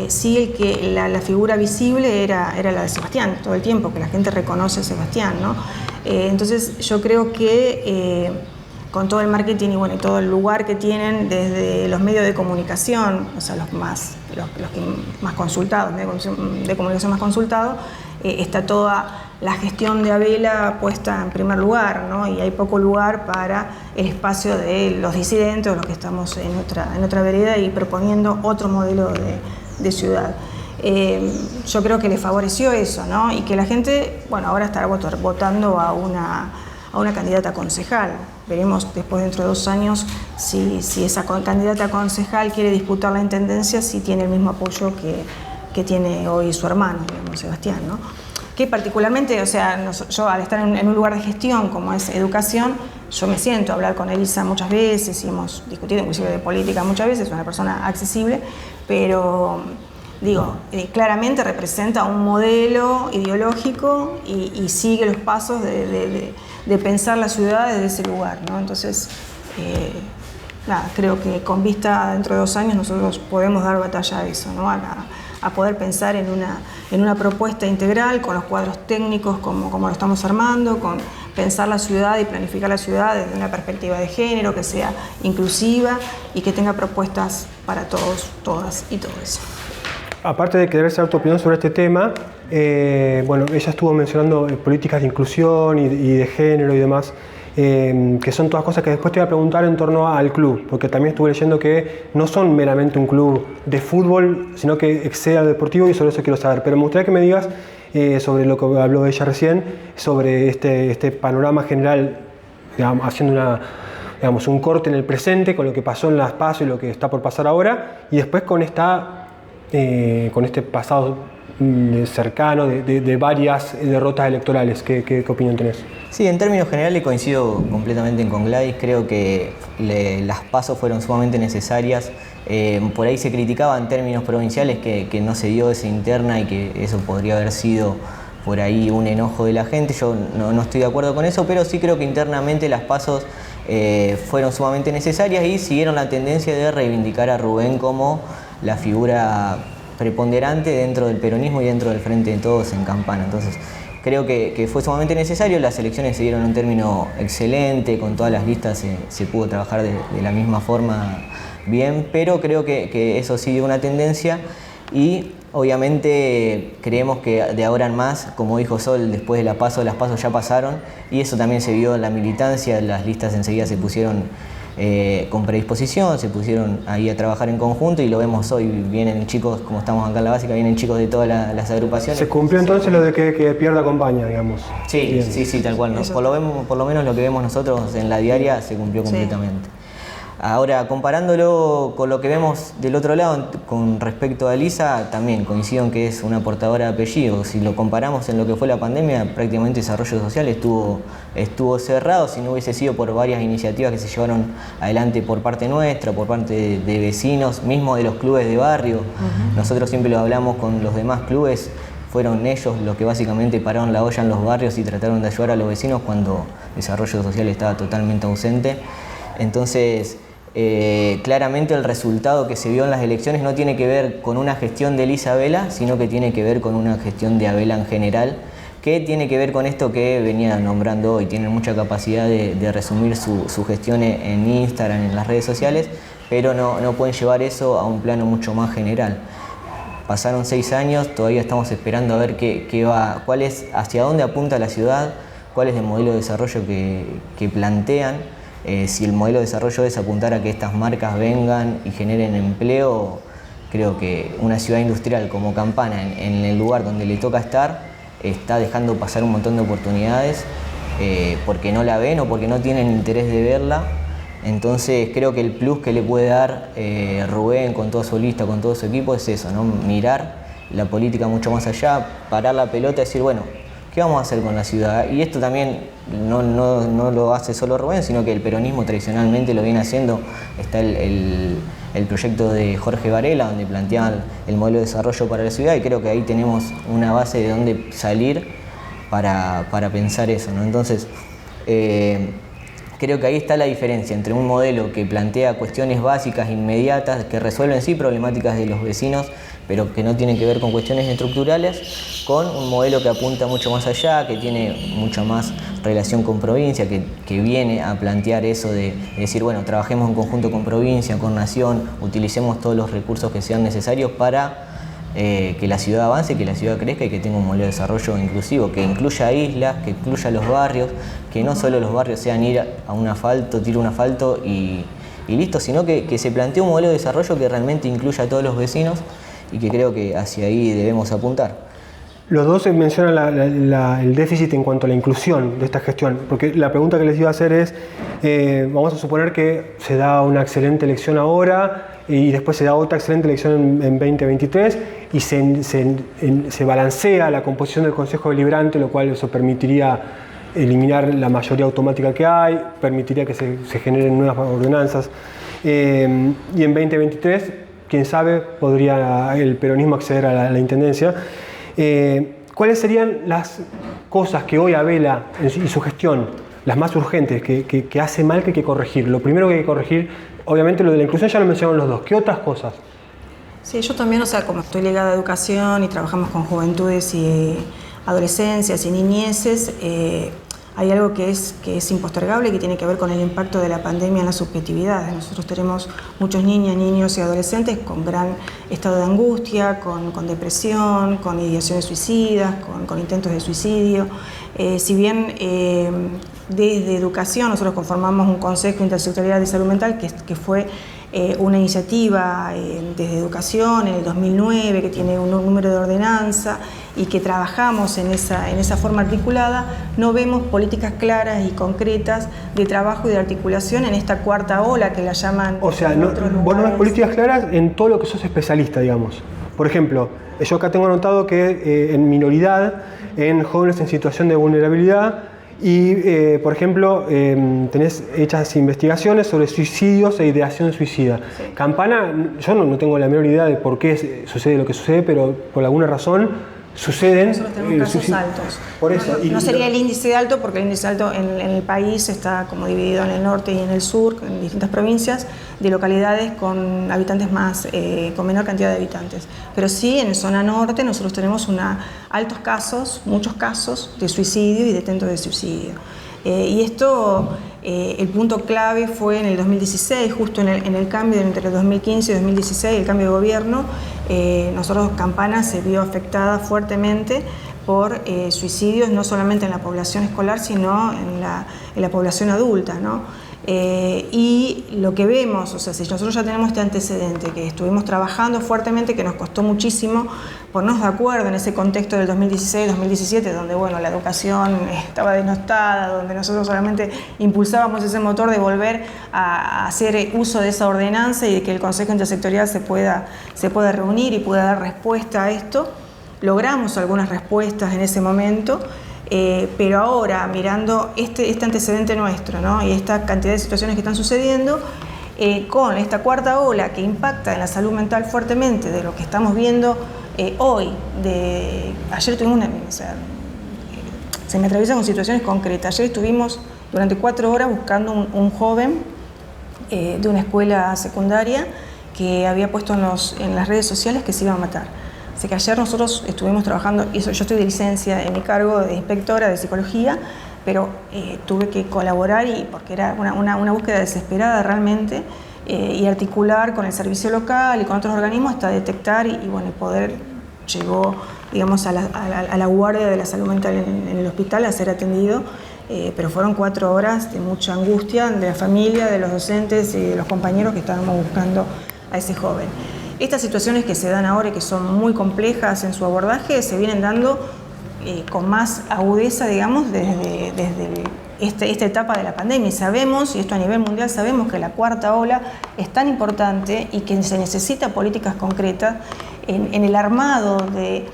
Sí, la figura visible era la de Sebastián, todo el tiempo, que la gente reconoce a Sebastián, ¿no? Entonces yo creo que con todo el marketing y todo el lugar que tienen desde los medios de comunicación, o sea, los que más consultados, medios de comunicación más consultados, está toda la gestión de Abela puesta en primer lugar, ¿no? Y hay poco lugar para el espacio de los disidentes o los que estamos en otra vereda y proponiendo otro modelo de ciudad. Yo creo que le favoreció eso, ¿no? Y que la gente, ahora estará votando a una candidata a concejal. Veremos después, dentro de 2 años, si esa candidata a concejal quiere disputar la intendencia, si tiene el mismo apoyo que tiene hoy su hermano, digamos, Sebastián, ¿no? Que particularmente, o sea, yo al estar en un lugar de gestión como es educación, yo me siento a hablar con Elisa muchas veces y hemos discutido inclusive de política muchas veces, es una persona accesible, pero digo, claramente representa un modelo ideológico y sigue los pasos de pensar la ciudad desde ese lugar, ¿no? Entonces, creo que con vista dentro de 2 años nosotros podemos dar batalla a eso, ¿no? A poder pensar en una propuesta integral con los cuadros técnicos como lo estamos armando, con pensar la ciudad y planificar la ciudad desde una perspectiva de género que sea inclusiva y que tenga propuestas para todos, todas y todos. Aparte de querer saber tu opinión sobre este tema, ella estuvo mencionando políticas de inclusión y de género y demás, que son todas cosas que después te voy a preguntar en torno al club, porque también estuve leyendo que no son meramente un club de fútbol, sino que excede al deportivo, y sobre eso quiero saber. Pero me gustaría que me digas sobre lo que habló ella recién, sobre este panorama general, digamos, haciendo un corte en el presente con lo que pasó en las PASO y lo que está por pasar ahora, y después con este pasado cercano de varias derrotas electorales. ¿Qué opinión tenés? Sí, en términos generales coincido completamente con Gladys. Creo que las PASO fueron sumamente necesarias. Por ahí se criticaba en términos provinciales que no se dio esa interna y que eso podría haber sido por ahí un enojo de la gente. Yo no estoy de acuerdo con eso, pero sí creo que internamente las PASO fueron sumamente necesarias y siguieron la tendencia de reivindicar a Rubén como la figura preponderante dentro del peronismo y dentro del Frente de Todos en Campana. Entonces, creo que fue sumamente necesario. Las elecciones se dieron en un término excelente, con todas las listas se pudo trabajar de la misma forma bien, pero creo que eso sigue una tendencia y obviamente creemos que de ahora en más, como dijo Sol, después de las PASO ya pasaron y eso también se vio en la militancia. Las listas enseguida se pusieron con predisposición, se pusieron ahí a trabajar en conjunto y lo vemos hoy. Vienen chicos, como estamos acá en la básica, vienen chicos de todas las agrupaciones. ¿Se cumplió entonces lo de que pierda acompaña, digamos? Sí, sí, tal cual, ¿no? Por lo menos lo que vemos nosotros en la diaria se cumplió completamente. Ahora, comparándolo con lo que vemos del otro lado, con respecto a Elisa, también coincido en que es una portadora de apellido. Si lo comparamos en lo que fue la pandemia, prácticamente Desarrollo Social estuvo cerrado, si no hubiese sido por varias iniciativas que se llevaron adelante por parte nuestra, por parte de vecinos, mismo de los clubes de barrio. Nosotros siempre lo hablamos con los demás clubes, fueron ellos los que básicamente pararon la olla en los barrios y trataron de ayudar a los vecinos cuando Desarrollo Social estaba totalmente ausente. Entonces, claramente el resultado que se vio en las elecciones no tiene que ver con una gestión de Elisa Abela, sino que tiene que ver con una gestión de Abela en general, que tiene que ver con esto que venía nombrando hoy. Tienen mucha capacidad de resumir su gestión en Instagram, en las redes sociales, pero no pueden llevar eso a un plano mucho más general. Pasaron 6 años, todavía estamos esperando a ver hacia dónde apunta la ciudad, cuál es el modelo de desarrollo que plantean. Si el modelo de desarrollo es apuntar a que estas marcas vengan y generen empleo, creo que una ciudad industrial como Campana, en el lugar donde le toca estar, está dejando pasar un montón de oportunidades porque no la ven o porque no tienen interés de verla. Entonces creo que el plus que le puede dar Rubén con toda su lista, con todo su equipo, es eso, ¿no? Mirar la política mucho más allá, parar la pelota y decir, bueno, ¿qué vamos a hacer con la ciudad? Y esto también no lo hace solo Rubén, sino que el peronismo tradicionalmente lo viene haciendo. Está el proyecto de Jorge Varela, donde planteaban el modelo de desarrollo para la ciudad, y creo que ahí tenemos una base de dónde salir para pensar eso, ¿no? Entonces, creo que ahí está la diferencia entre un modelo que plantea cuestiones básicas, inmediatas, que resuelven sí problemáticas de los vecinos, pero que no tienen que ver con cuestiones estructurales, con un modelo que apunta mucho más allá, que tiene mucha más relación con provincia, que viene a plantear eso de decir, bueno, trabajemos en conjunto con provincia, con nación, utilicemos todos los recursos que sean necesarios para que la ciudad avance, que la ciudad crezca y que tenga un modelo de desarrollo inclusivo, que incluya islas, que incluya los barrios, que no solo los barrios sean ir a un asfalto, tiro un asfalto y listo, sino que se plantee un modelo de desarrollo que realmente incluya a todos los vecinos y que creo que hacia ahí debemos apuntar. Los dos mencionan el déficit en cuanto a la inclusión de esta gestión, porque la pregunta que les iba a hacer es, vamos a suponer que se da una excelente elección ahora y después se da otra excelente elección en 2023 y se balancea la composición del Consejo Deliberante, lo cual eso permitiría eliminar la mayoría automática que hay, permitiría que se generen nuevas ordenanzas, y en 2023, quién sabe, podría el peronismo acceder a la intendencia. ¿Cuáles serían las cosas que hoy Abela y su gestión, las más urgentes, que hace mal, que hay que corregir? Lo primero que hay que corregir, obviamente lo de la inclusión ya lo mencionaron los dos. ¿Qué otras cosas? Sí, yo también, como estoy ligada a educación y trabajamos con juventudes y adolescencias y niñeces, hay algo que es impostergable y que tiene que ver con el impacto de la pandemia en las subjetividades. Nosotros tenemos muchos niños y adolescentes con gran estado de angustia, con depresión, con ideaciones suicidas, con intentos de suicidio. Si bien desde educación nosotros conformamos un Consejo Intersectorial de Salud Mental que fue una iniciativa desde educación en el 2009, que tiene un número de ordenanza y que trabajamos en esa forma articulada, no vemos políticas claras y concretas de trabajo y de articulación en esta cuarta ola que la llaman. O sea, vos no ves políticas claras en todo lo que sos especialista, digamos. Por ejemplo, yo acá tengo anotado que en minoridad, en jóvenes en situación de vulnerabilidad, y, por ejemplo, tenés hechas investigaciones sobre suicidios e ideación suicida. Sí. Campana, yo no tengo la menor idea de por qué sucede lo que sucede, pero por alguna razón suceden. Nosotros tenemos casos altos. Por eso. No sería el índice alto, porque el índice alto en el país está como dividido en el norte y en el sur, en distintas provincias, de localidades con habitantes con menor cantidad de habitantes. Pero sí, en zona norte nosotros tenemos altos casos, muchos casos de suicidio y de intentos de suicidio. Y esto, el punto clave fue en el 2016, justo en el cambio entre el 2015 y 2016, el cambio de gobierno. Nosotros, Campana se vio afectada fuertemente por suicidios, no solamente en la población escolar, sino en la población adulta, ¿no? Y lo que vemos, o sea, si nosotros ya tenemos este antecedente, que estuvimos trabajando fuertemente, que nos costó muchísimo ponernos de acuerdo en ese contexto del 2016-2017, donde, bueno, la educación estaba denostada, donde nosotros solamente impulsábamos ese motor de volver a hacer uso de esa ordenanza y de que el Consejo Intersectorial se pueda reunir y pueda dar respuesta a esto. Logramos algunas respuestas en ese momento. Pero ahora, mirando este antecedente nuestro, ¿no? Y esta cantidad de situaciones que están sucediendo, con esta cuarta ola que impacta en la salud mental fuertemente, de lo que estamos viendo hoy, ayer tuvimos se me atraviesa con situaciones concretas. Ayer estuvimos durante 4 horas buscando un joven de una escuela secundaria que había puesto en las redes sociales que se iba a matar. Así que ayer nosotros estuvimos trabajando, y yo estoy de licencia en mi cargo de inspectora de psicología, pero tuve que colaborar porque era una búsqueda desesperada realmente, y articular con el servicio local y con otros organismos hasta detectar y poder, llegó, digamos, a la guardia de la salud mental en el hospital a ser atendido, pero fueron 4 horas de mucha angustia de la familia, de los docentes y de los compañeros que estábamos buscando a ese joven. Estas situaciones que se dan ahora y que son muy complejas en su abordaje se vienen dando con más agudeza, digamos, desde esta etapa de la pandemia. Y sabemos, y esto a nivel mundial, sabemos que la cuarta ola es tan importante y que se necesita políticas concretas en el armado de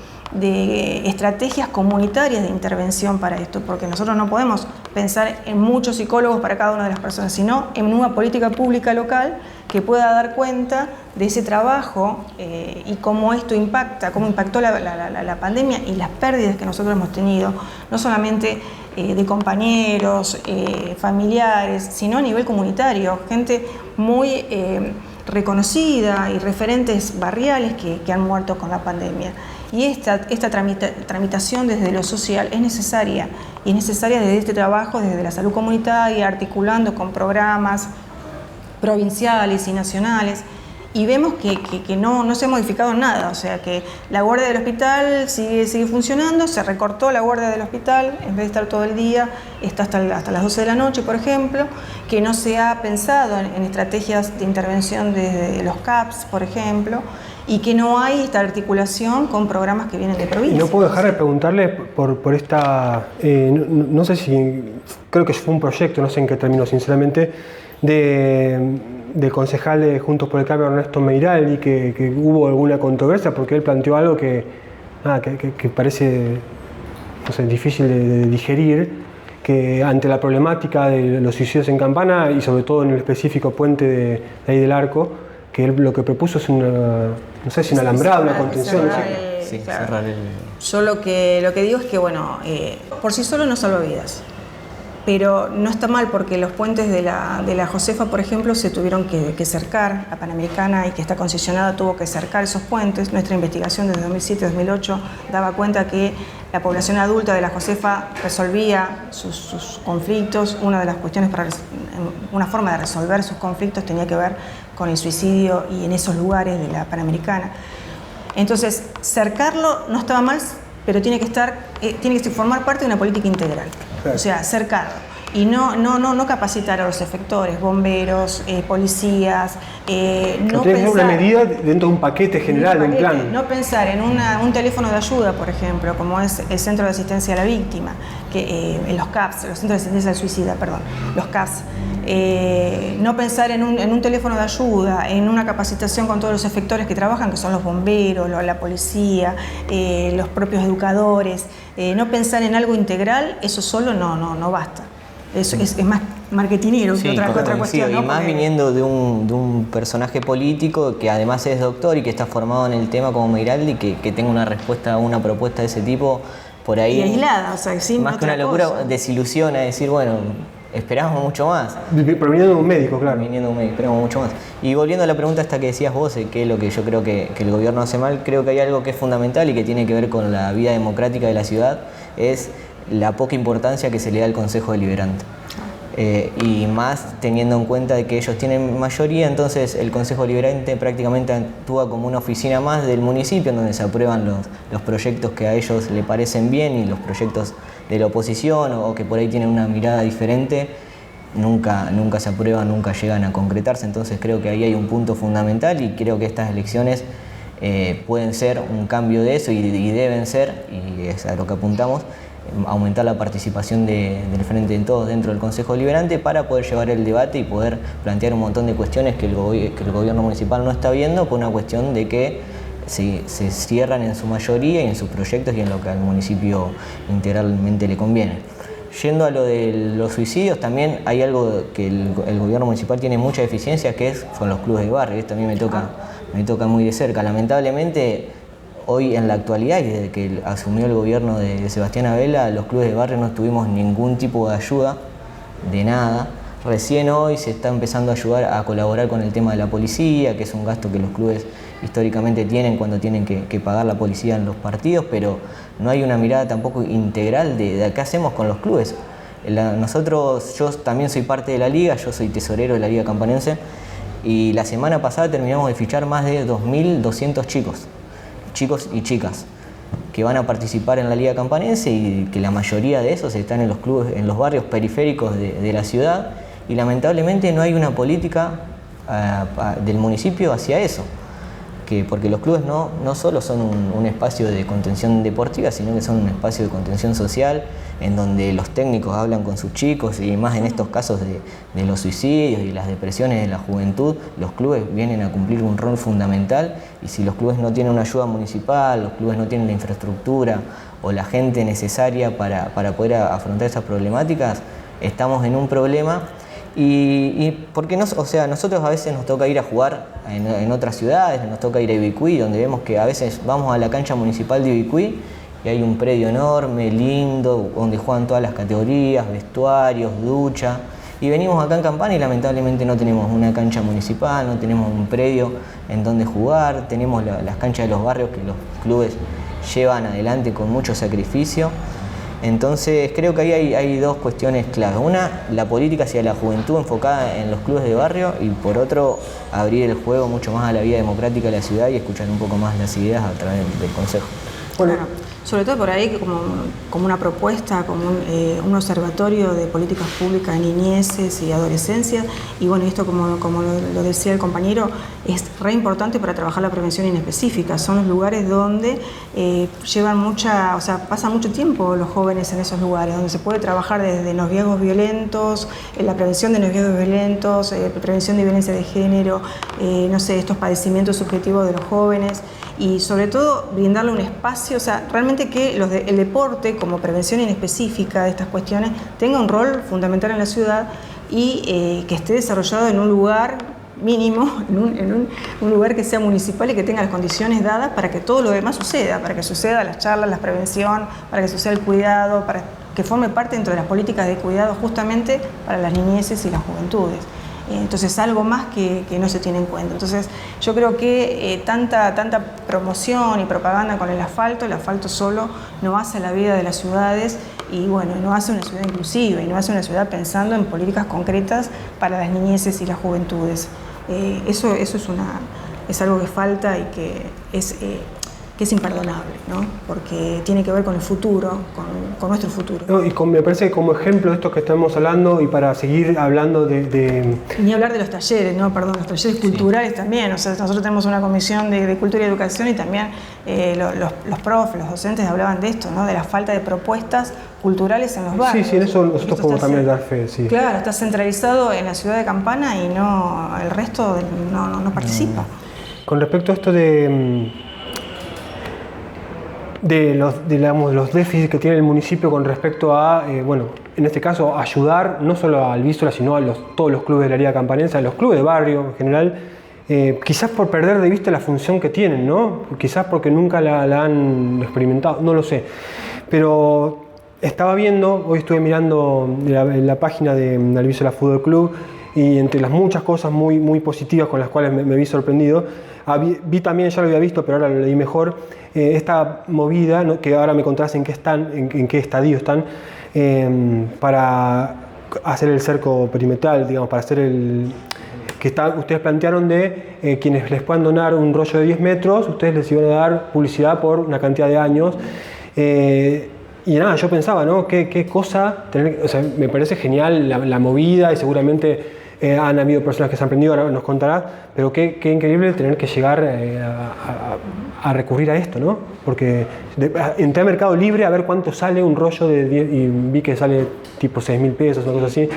estrategias comunitarias de intervención para esto, porque nosotros no podemos pensar en muchos psicólogos para cada una de las personas, sino en una política pública local que pueda dar cuenta de ese trabajo y cómo esto impacta, cómo impactó la pandemia y las pérdidas que nosotros hemos tenido, no solamente de compañeros, familiares, sino a nivel comunitario, gente muy reconocida y referentes barriales que han muerto con la pandemia. Y esta tramitación desde lo social es necesaria, y es necesaria desde este trabajo, desde la salud comunitaria, articulando con programas provinciales y nacionales, y vemos que no se ha modificado nada, o sea que la guardia del hospital sigue funcionando, se recortó la guardia del hospital, en vez de estar todo el día, está hasta las 12 de la noche, por ejemplo, que no se ha pensado en estrategias de intervención desde los CAPS, por ejemplo, y que no hay esta articulación con programas que vienen de provincia. Y no puedo dejar de preguntarle por esta, no sé si, creo que fue un proyecto, no sé en qué terminó sinceramente, del concejal de Juntos por el Cambio, Ernesto Meiraldi, que hubo alguna controversia porque él planteó algo que parece, no sé, difícil de digerir, que ante la problemática de los suicidios en Campana y sobre todo en el específico puente de ahí del Arco, que él lo que propuso es una alambrada, una contención. Cerrar el... Yo lo que digo es que, por sí solo no salva vidas, pero no está mal porque los puentes de la Josefa, por ejemplo, se tuvieron que cercar. La Panamericana, y que está concesionada, tuvo que cercar esos puentes. Nuestra investigación desde 2007-2008 daba cuenta que la población adulta de la Josefa resolvía sus conflictos. Una de las cuestiones una forma de resolver sus conflictos tenía que ver con el suicidio, y en esos lugares de la Panamericana. Entonces, cercarlo no estaba mal, pero tiene que formar parte de una política integral. Claro. O sea, cercarlo. Y no capacitar a los efectores, bomberos, policías. No tiene que ser una medida dentro de un paquete general, de un plan. No pensar en un teléfono de ayuda, por ejemplo, como es el Centro de Asistencia a la Víctima, en los CAPS, los Centros de Asistencia al Suicida, perdón, los CAPS. No pensar en un teléfono de ayuda, en una capacitación con todos los efectores que trabajan, que son los bomberos, la policía, los propios educadores. No pensar en algo integral, eso solo no basta. Es más marketinero que otra cuestión, ¿no? Y más viniendo de un personaje político que además es doctor y que está formado en el tema como Meiraldi, que tenga una respuesta a una propuesta de ese tipo por ahí. Y aislada, o sea, sin más que una locura, desilusiona, decir, esperamos mucho más. Proviniendo de un médico, claro. Viniendo de un médico, esperamos mucho más. Y volviendo a la pregunta esta que decías vos, que es lo que yo creo que el gobierno hace mal, creo que hay algo que es fundamental y que tiene que ver con la vida democrática de la ciudad, es la poca importancia que se le da al Consejo Deliberante. Y más teniendo en cuenta de que ellos tienen mayoría, entonces el Consejo Deliberante prácticamente actúa como una oficina más del municipio, en donde se aprueban los proyectos que a ellos le parecen bien, y los proyectos de la oposición o que por ahí tienen una mirada diferente nunca se aprueban, nunca llegan a concretarse. Entonces creo que ahí hay un punto fundamental, y creo que estas elecciones pueden ser un cambio de eso, y deben ser, y es a lo que apuntamos, aumentar la participación del Frente de Todos dentro del Consejo Deliberante para poder llevar el debate y poder plantear un montón de cuestiones que el gobierno municipal no está viendo, por una cuestión de que se cierran en su mayoría y en sus proyectos y en lo que al municipio integralmente le conviene. Yendo a lo de los suicidios, también hay algo que el gobierno municipal tiene mucha deficiencia, que son los clubes de barrio. Esto a mí me toca muy de cerca. Lamentablemente, hoy en la actualidad, y desde que asumió el gobierno de Sebastián Abela, los clubes de barrio no tuvimos ningún tipo de ayuda, de nada. recién hoy se está empezando a ayudar a colaborar con el tema de la policía, que es un gasto que los clubes históricamente tienen cuando tienen que pagar la policía en los partidos, pero no hay una mirada tampoco integral de qué hacemos con los clubes. Nosotros, yo también soy parte de la liga, yo soy tesorero de la Liga Campanense, y la semana pasada terminamos de fichar más de 2.200 chicos y chicas que van a participar en la Liga Campanense, y que la mayoría de esos están en los clubes, en los barrios periféricos de la ciudad, y lamentablemente no hay una política del municipio hacia eso. Porque los clubes no solo son un espacio de contención deportiva, sino que son un espacio de contención social, en donde los técnicos hablan con sus chicos, y más en estos casos de los suicidios y las depresiones de la juventud, los clubes vienen a cumplir un rol fundamental, y si los clubes no tienen una ayuda municipal, los clubes no tienen la infraestructura o la gente necesaria para poder afrontar esas problemáticas, estamos en un problema. Y porque nosotros a veces nos toca ir a jugar en otras ciudades, nos toca ir a Ibicuí, donde vemos que a veces vamos a la cancha municipal de Ibicuí y hay un predio enorme, lindo, donde juegan todas las categorías, vestuarios, ducha, y venimos acá en Campana y lamentablemente no tenemos una cancha municipal, no tenemos un predio en donde jugar, tenemos las canchas de los barrios que los clubes llevan adelante con mucho sacrificio. Entonces creo que ahí hay dos cuestiones claves. Una, la política hacia la juventud enfocada en los clubes de barrio, y por otro, abrir el juego mucho más a la vida democrática de la ciudad y escuchar un poco más las ideas a través del Consejo. Bueno, sobre todo por ahí como una propuesta, como un observatorio de políticas públicas en niñeces y adolescencia. Y bueno, esto como lo decía el compañero, es re importante para trabajar la prevención inespecífica. Son los lugares donde pasan mucho tiempo los jóvenes en esos lugares, donde se puede trabajar desde noviazgos violentos, la prevención de noviazgos violentos, prevención de violencia de género, estos padecimientos subjetivos de los jóvenes, y sobre todo brindarle un espacio, realmente que el deporte como prevención inespecífica de estas cuestiones tenga un rol fundamental en la ciudad, y que esté desarrollado en un lugar mínimo, en un lugar que sea municipal y que tenga las condiciones dadas para que todo lo demás suceda, para que suceda las charlas, la prevención, para que suceda el cuidado, para que forme parte dentro de las políticas de cuidado justamente para las niñeces y las juventudes. Entonces, algo más que no se tiene en cuenta. Entonces, yo creo que tanta promoción y propaganda con el asfalto solo no hace la vida de las ciudades, y bueno, no hace una ciudad inclusiva, y no hace una ciudad pensando en políticas concretas para las niñeces y las juventudes. Eso es algo que falta y que es imperdonable, ¿no? Porque tiene que ver con el futuro, con nuestro futuro. No, y me parece que como ejemplo de esto que estamos hablando, y para seguir hablando Ni hablar de los talleres, ¿no? Perdón, los talleres culturales también. Nosotros tenemos una comisión de cultura y educación, y también los profes, los docentes hablaban de esto, ¿no? De la falta de propuestas culturales en los barrios. Sí, en eso nosotros podemos también dar fe, sí. Claro, está centralizado en la ciudad de Campana y el resto no participa. Con respecto a esto de los déficits que tiene el municipio con respecto a, en este caso, ayudar no solo al Vístola, sino a todos los clubes de la Liga Campanense, a los clubes de barrio en general, quizás por perder de vista la función que tienen, ¿no? Quizás porque nunca la han experimentado, no lo sé. Pero estaba viendo, hoy estuve mirando la página del Vístola Fútbol Club, y entre las muchas cosas muy, muy positivas con las cuales me vi sorprendido, vi también, ya lo había visto, pero ahora lo leí mejor, esta movida, ¿no? Que ahora me contarás en qué estadio están, para hacer el cerco perimetral, digamos, para hacer ustedes plantearon de quienes les puedan donar un rollo de 10 metros, ustedes les iban a dar publicidad por una cantidad de años. Y nada, yo pensaba, ¿no? Qué cosa me parece genial la movida, y seguramente han habido personas que se han prendido, ahora nos contarás, pero qué increíble tener que llegar a recurrir a esto, ¿no? Porque entré a Mercado Libre a ver cuánto sale un rollo de 10, y vi que sale tipo 6.000 pesos, una cosa así.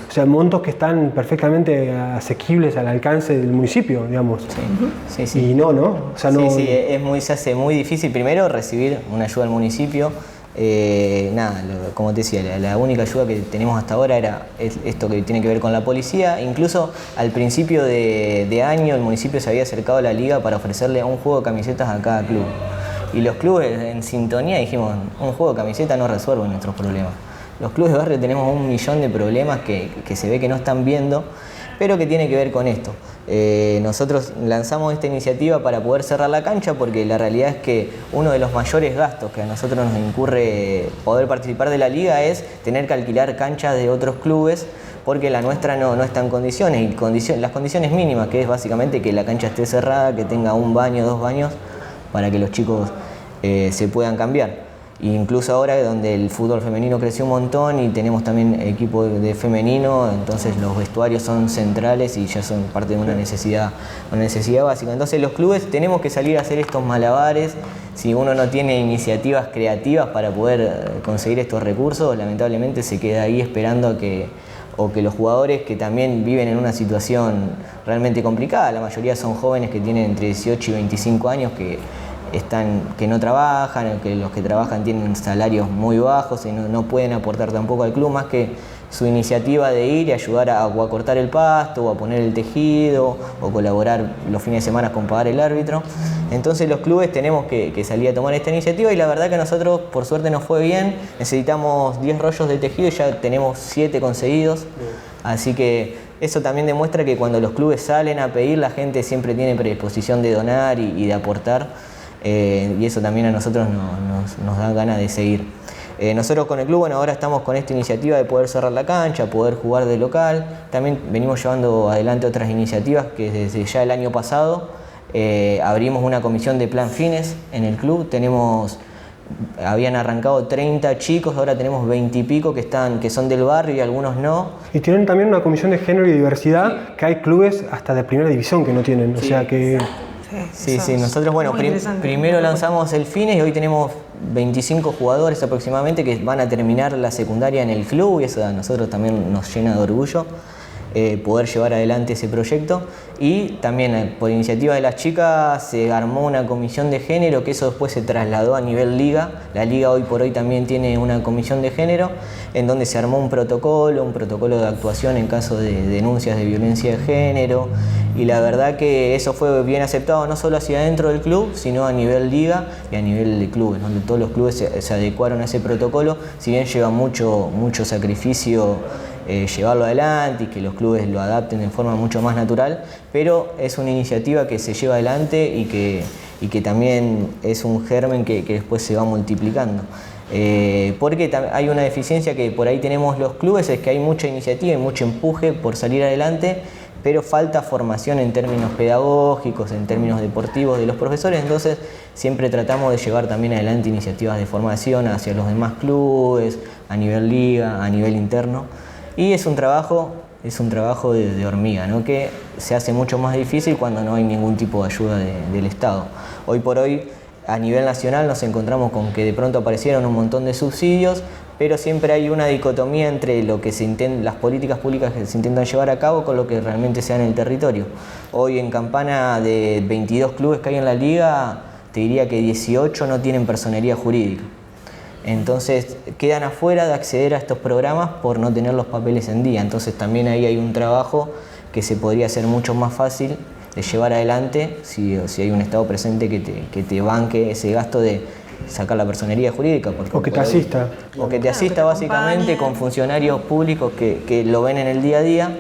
O sea, montos que están perfectamente asequibles al alcance del municipio, digamos. Sí. Y no. O sea, no. Sí, se hace muy difícil primero recibir una ayuda del municipio. Como te decía, la única ayuda que tenemos hasta ahora es esto que tiene que ver con la policía. Incluso al principio de año el municipio se había acercado a la liga para ofrecerle un juego de camisetas a cada club. Y los clubes en sintonía dijimos, un juego de camisetas no resuelve nuestros problemas. Los clubes de barrio tenemos 1 millón de problemas que se ve que no están viendo, pero que tiene que ver con esto. Nosotros lanzamos esta iniciativa para poder cerrar la cancha porque la realidad es que uno de los mayores gastos que a nosotros nos incurre poder participar de la liga es tener que alquilar canchas de otros clubes porque la nuestra no está en condiciones, y las condiciones mínimas, que es básicamente que la cancha esté cerrada, que tenga 1 baño, 2 baños, para que los chicos se puedan cambiar. Incluso ahora donde el fútbol femenino creció un montón y tenemos también equipo de femenino, entonces los vestuarios son centrales y ya son parte de una necesidad básica. Entonces los clubes tenemos que salir a hacer estos malabares. Si uno no tiene iniciativas creativas para poder conseguir estos recursos, lamentablemente se queda ahí esperando a que los jugadores que también viven en una situación realmente complicada, la mayoría son jóvenes que tienen entre 18 y 25 años que no trabajan, que los que trabajan tienen salarios muy bajos y no pueden aportar tampoco al club, más que su iniciativa de ir y ayudar a cortar el pasto, o a poner el tejido, o colaborar los fines de semana con pagar el árbitro. Entonces los clubes tenemos que salir a tomar esta iniciativa y la verdad que nosotros por suerte nos fue bien, necesitamos 10 rollos de tejido y ya tenemos 7 conseguidos, así que eso también demuestra que cuando los clubes salen a pedir, la gente siempre tiene predisposición de donar y de aportar. Y eso también a nosotros nos da ganas de seguir. Nosotros con el club, ahora estamos con esta iniciativa de poder cerrar la cancha, poder jugar de local. También venimos llevando adelante otras iniciativas que desde ya el año pasado abrimos una comisión de plan fines en el club. Habían arrancado 30 chicos, ahora tenemos 20 y pico que son del barrio y algunos no. Y tienen también una comisión de género y diversidad, que hay clubes hasta de primera división que no tienen, o sea que... Sí, nosotros primero lanzamos el Fines y hoy tenemos 25 jugadores aproximadamente que van a terminar la secundaria en el club y eso a nosotros también nos llena de orgullo poder llevar adelante ese proyecto. Y también por iniciativa de las chicas se armó una comisión de género que eso después se trasladó a nivel liga. La liga hoy por hoy también tiene una comisión de género en donde se armó un protocolo de actuación en caso de denuncias de violencia de género. Y la verdad que eso fue bien aceptado no solo hacia adentro del club, sino a nivel liga y a nivel de clubes, donde todos los clubes se adecuaron a ese protocolo, si bien lleva mucho sacrificio llevarlo adelante y que los clubes lo adapten de forma mucho más natural, pero es una iniciativa que se lleva adelante y que también es un germen que después se va multiplicando. Porque hay una deficiencia que por ahí tenemos los clubes, es que hay mucha iniciativa y mucho empuje por salir adelante, pero falta formación en términos pedagógicos, en términos deportivos de los profesores, entonces siempre tratamos de llevar también adelante iniciativas de formación hacia los demás clubes, a nivel liga, a nivel interno, y es un trabajo de hormiga, ¿no? Que se hace mucho más difícil cuando no hay ningún tipo de ayuda del Estado. Hoy por hoy, a nivel nacional nos encontramos con que de pronto aparecieron un montón de subsidios, pero siempre hay una dicotomía entre las políticas públicas que se intentan llevar a cabo con lo que realmente se da en el territorio. Hoy en Campana, de 22 clubes que hay en la liga, te diría que 18 no tienen personería jurídica. Entonces quedan afuera de acceder a estos programas por no tener los papeles en día. Entonces también ahí hay un trabajo que se podría hacer mucho más fácil de llevar adelante si hay un Estado presente que te banque ese gasto de sacar la personería jurídica. O que te asista. O que te asista básicamente con funcionarios públicos que lo ven en el día a día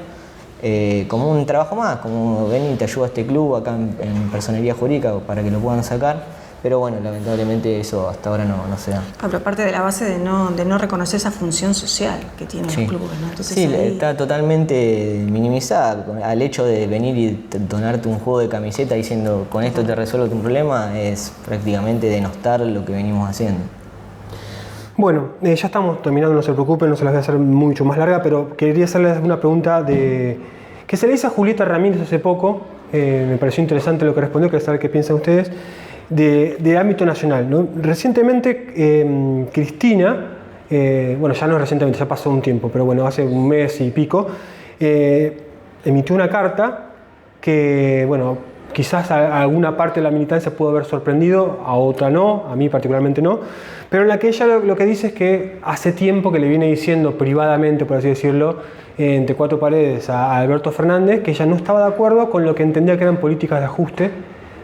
como un trabajo más, como ven y te ayuda este club acá en personería jurídica para que lo puedan sacar. Pero bueno, lamentablemente eso hasta ahora no se da. Pero aparte de la base de no reconocer esa función social que tienen los clubes, ¿no? Entonces, sí, está totalmente minimizada. Al hecho de venir y donarte un juego de camiseta diciendo con esto te resuelvo tu problema, es prácticamente denostar lo que venimos haciendo. Bueno, ya estamos terminando, no se preocupen, no se las voy a hacer mucho más larga, pero quería hacerles una pregunta que se le hizo a Julieta Ramírez hace poco. Me pareció interesante lo que respondió, quería saber qué piensan ustedes. De ámbito nacional, ¿no? Recientemente Cristina, bueno, ya no recientemente, ya pasó un tiempo, pero bueno, hace un mes y pico, emitió una carta que, bueno, quizás a alguna parte de la militancia pudo haber sorprendido, a otra no, a mí particularmente no, pero en la que ella lo que dice es que hace tiempo que le viene diciendo privadamente, por así decirlo, entre cuatro paredes a Alberto Fernández, que ella no estaba de acuerdo con lo que entendía que eran políticas de ajuste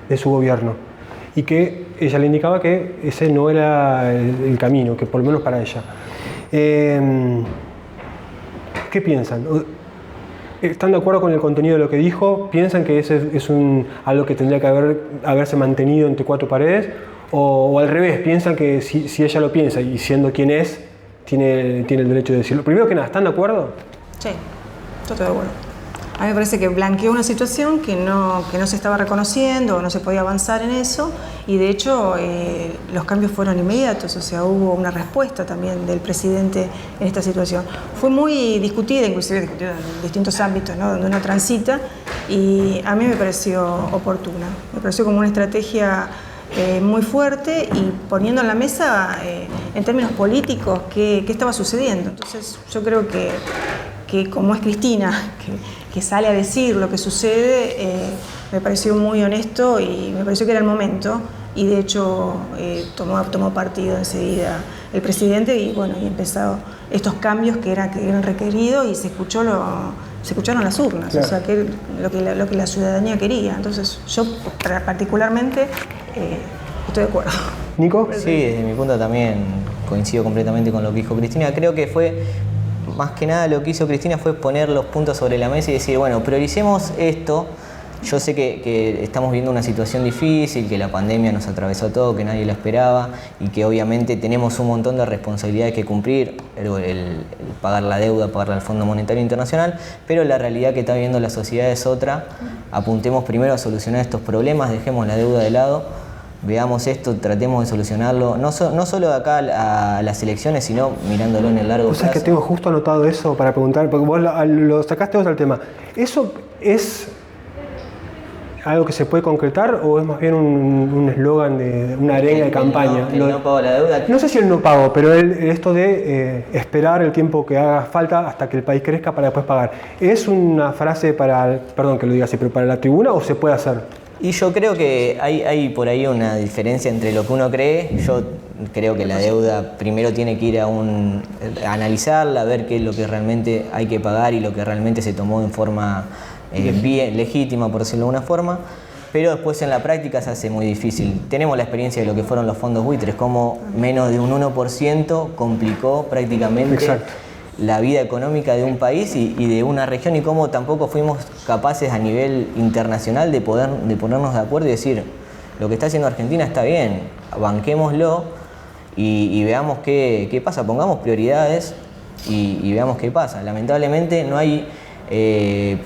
de su gobierno. Y que ella le indicaba que ese no era el camino, que por lo menos para ella. ¿Qué piensan? ¿Están de acuerdo con el contenido de lo que dijo? ¿Piensan que ese es algo que tendría que haberse mantenido entre cuatro paredes? ¿O al revés, piensan que si ella lo piensa y siendo quien es, tiene el derecho de decirlo? Primero que nada, ¿están de acuerdo? Sí, yo estoy de acuerdo. A mí me parece que blanqueó una situación que no se estaba reconociendo o no se podía avanzar en eso, y de hecho los cambios fueron inmediatos, o sea, hubo una respuesta también del presidente en esta situación. Fue muy discutida, inclusive discutida en distintos ámbitos, ¿no?, donde uno transita, y a mí me pareció oportuna, me pareció como una estrategia muy fuerte y poniendo en la mesa en términos políticos qué estaba sucediendo. Entonces yo creo que como es Cristina, que sale a decir lo que sucede, me pareció muy honesto y me pareció que era el momento, y de hecho tomó partido enseguida el presidente y bueno, y empezó estos cambios que eran requeridos, y se escucharon las urnas, claro. O sea, que lo que la ciudadanía quería. Entonces yo particularmente estoy de acuerdo. ¿Nico? Sí, desde mi punto también coincido completamente con lo que dijo Cristina. Creo que fue, más que nada lo que hizo Cristina fue poner los puntos sobre la mesa y decir, bueno, prioricemos esto. Yo sé que estamos viviendo una situación difícil, que la pandemia nos atravesó todo, que nadie la esperaba, y que obviamente tenemos un montón de responsabilidades que cumplir, el pagar la deuda, pagarla al Fondo Monetario Internacional, pero la realidad que está viviendo la sociedad es otra. Apuntemos primero a solucionar estos problemas, dejemos la deuda de lado, veamos esto, tratemos de solucionarlo, no solo de acá a las elecciones, sino mirándolo en el largo plazo. O sea, que tengo justo anotado eso para preguntar, porque vos lo sacaste vos al tema. ¿Eso es algo que se puede concretar o es más bien un eslogan de una arenga de campaña? No pago la deuda. No sé si el no pago, pero esto de esperar el tiempo que haga falta hasta que el país crezca para después pagar. ¿Es una frase perdón que lo diga así, pero para la tribuna, o se puede hacer? Y yo creo que hay por ahí una diferencia entre lo que uno cree. Yo creo que la deuda primero tiene que ir a analizarla, a ver qué es lo que realmente hay que pagar y lo que realmente se tomó en forma bien legítima, por decirlo de alguna forma, pero después en la práctica se hace muy difícil. Tenemos la experiencia de lo que fueron los fondos buitres, como menos de un 1% complicó prácticamente Exacto. la vida económica de un país y de una región, y cómo tampoco fuimos capaces a nivel internacional de ponernos de acuerdo y decir, lo que está haciendo Argentina está bien, banquémoslo y veamos qué pasa, pongamos prioridades y veamos qué pasa. Lamentablemente no hay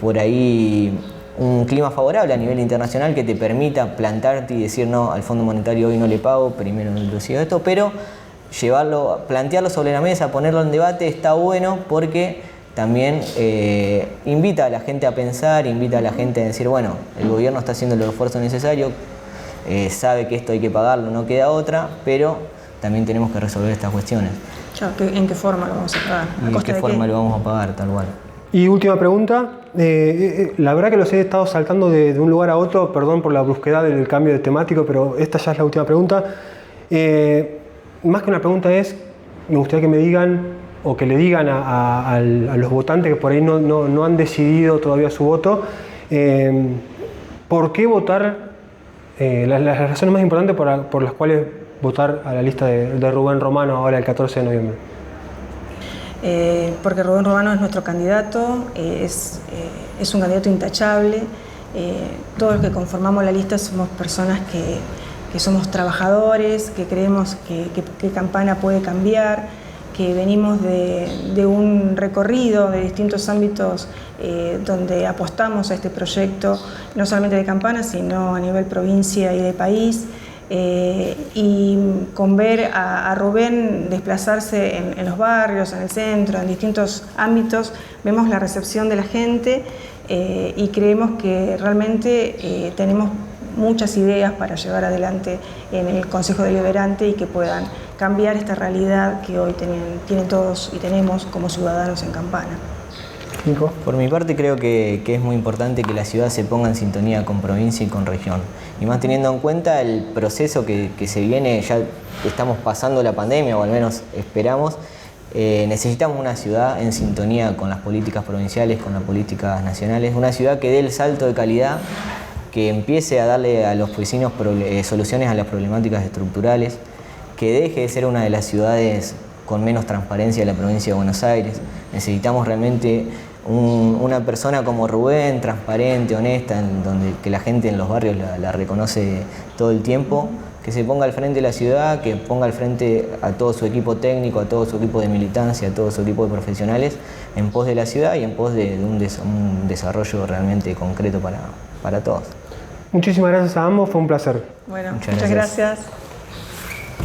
por ahí un clima favorable a nivel internacional que te permita plantarte y decir, no, al Fondo Monetario hoy no le pago, primero no decido esto, pero plantearlo sobre la mesa, ponerlo en debate está bueno, porque también invita a la gente a pensar, invita a la gente a decir, bueno, el gobierno está haciendo los esfuerzos necesarios, sabe que esto hay que pagarlo, no queda otra, pero también tenemos que resolver estas cuestiones. ¿En qué forma lo vamos a pagar? ¿En qué forma lo vamos a pagar, tal cual? Y última pregunta, la verdad que los he estado saltando de un lugar a otro, perdón por la brusquedad del cambio de temático, pero esta ya es la última pregunta. Más que una pregunta me gustaría que me digan o que le digan a los votantes que por ahí no han decidido todavía su voto, ¿por qué votar? Las razones más importantes por las cuales votar a la lista de Rubén Romano ahora el 14 de noviembre. Porque Rubén Romano es nuestro candidato, es un candidato intachable. Todos los que conformamos la lista somos personas que somos trabajadores, que creemos que Campana puede cambiar, que venimos de un recorrido de distintos ámbitos donde apostamos a este proyecto, no solamente de Campana, sino a nivel provincia y de país. Y con ver a Rubén desplazarse en los barrios, en el centro, en distintos ámbitos, vemos la recepción de la gente y creemos que realmente tenemos muchas ideas para llevar adelante en el Consejo Deliberante y que puedan cambiar esta realidad que hoy tienen todos y tenemos como ciudadanos en Campana. Nico. Por mi parte creo que es muy importante que la ciudad se ponga en sintonía con provincia y con región. Y más teniendo en cuenta el proceso que se viene, ya estamos pasando la pandemia, o al menos esperamos, necesitamos una ciudad en sintonía con las políticas provinciales, con las políticas nacionales, una ciudad que dé el salto de calidad, que empiece a darle a los vecinos soluciones a las problemáticas estructurales, que deje de ser una de las ciudades con menos transparencia de la provincia de Buenos Aires. Necesitamos realmente una persona como Rubén, transparente, honesta, donde que la gente en los barrios la reconoce todo el tiempo, que se ponga al frente de la ciudad, que ponga al frente a todo su equipo técnico, a todo su equipo de militancia, a todo su equipo de profesionales en pos de la ciudad y en pos de un desarrollo realmente concreto para todos. Muchísimas gracias a ambos, fue un placer. Bueno, Muchas muchas gracias.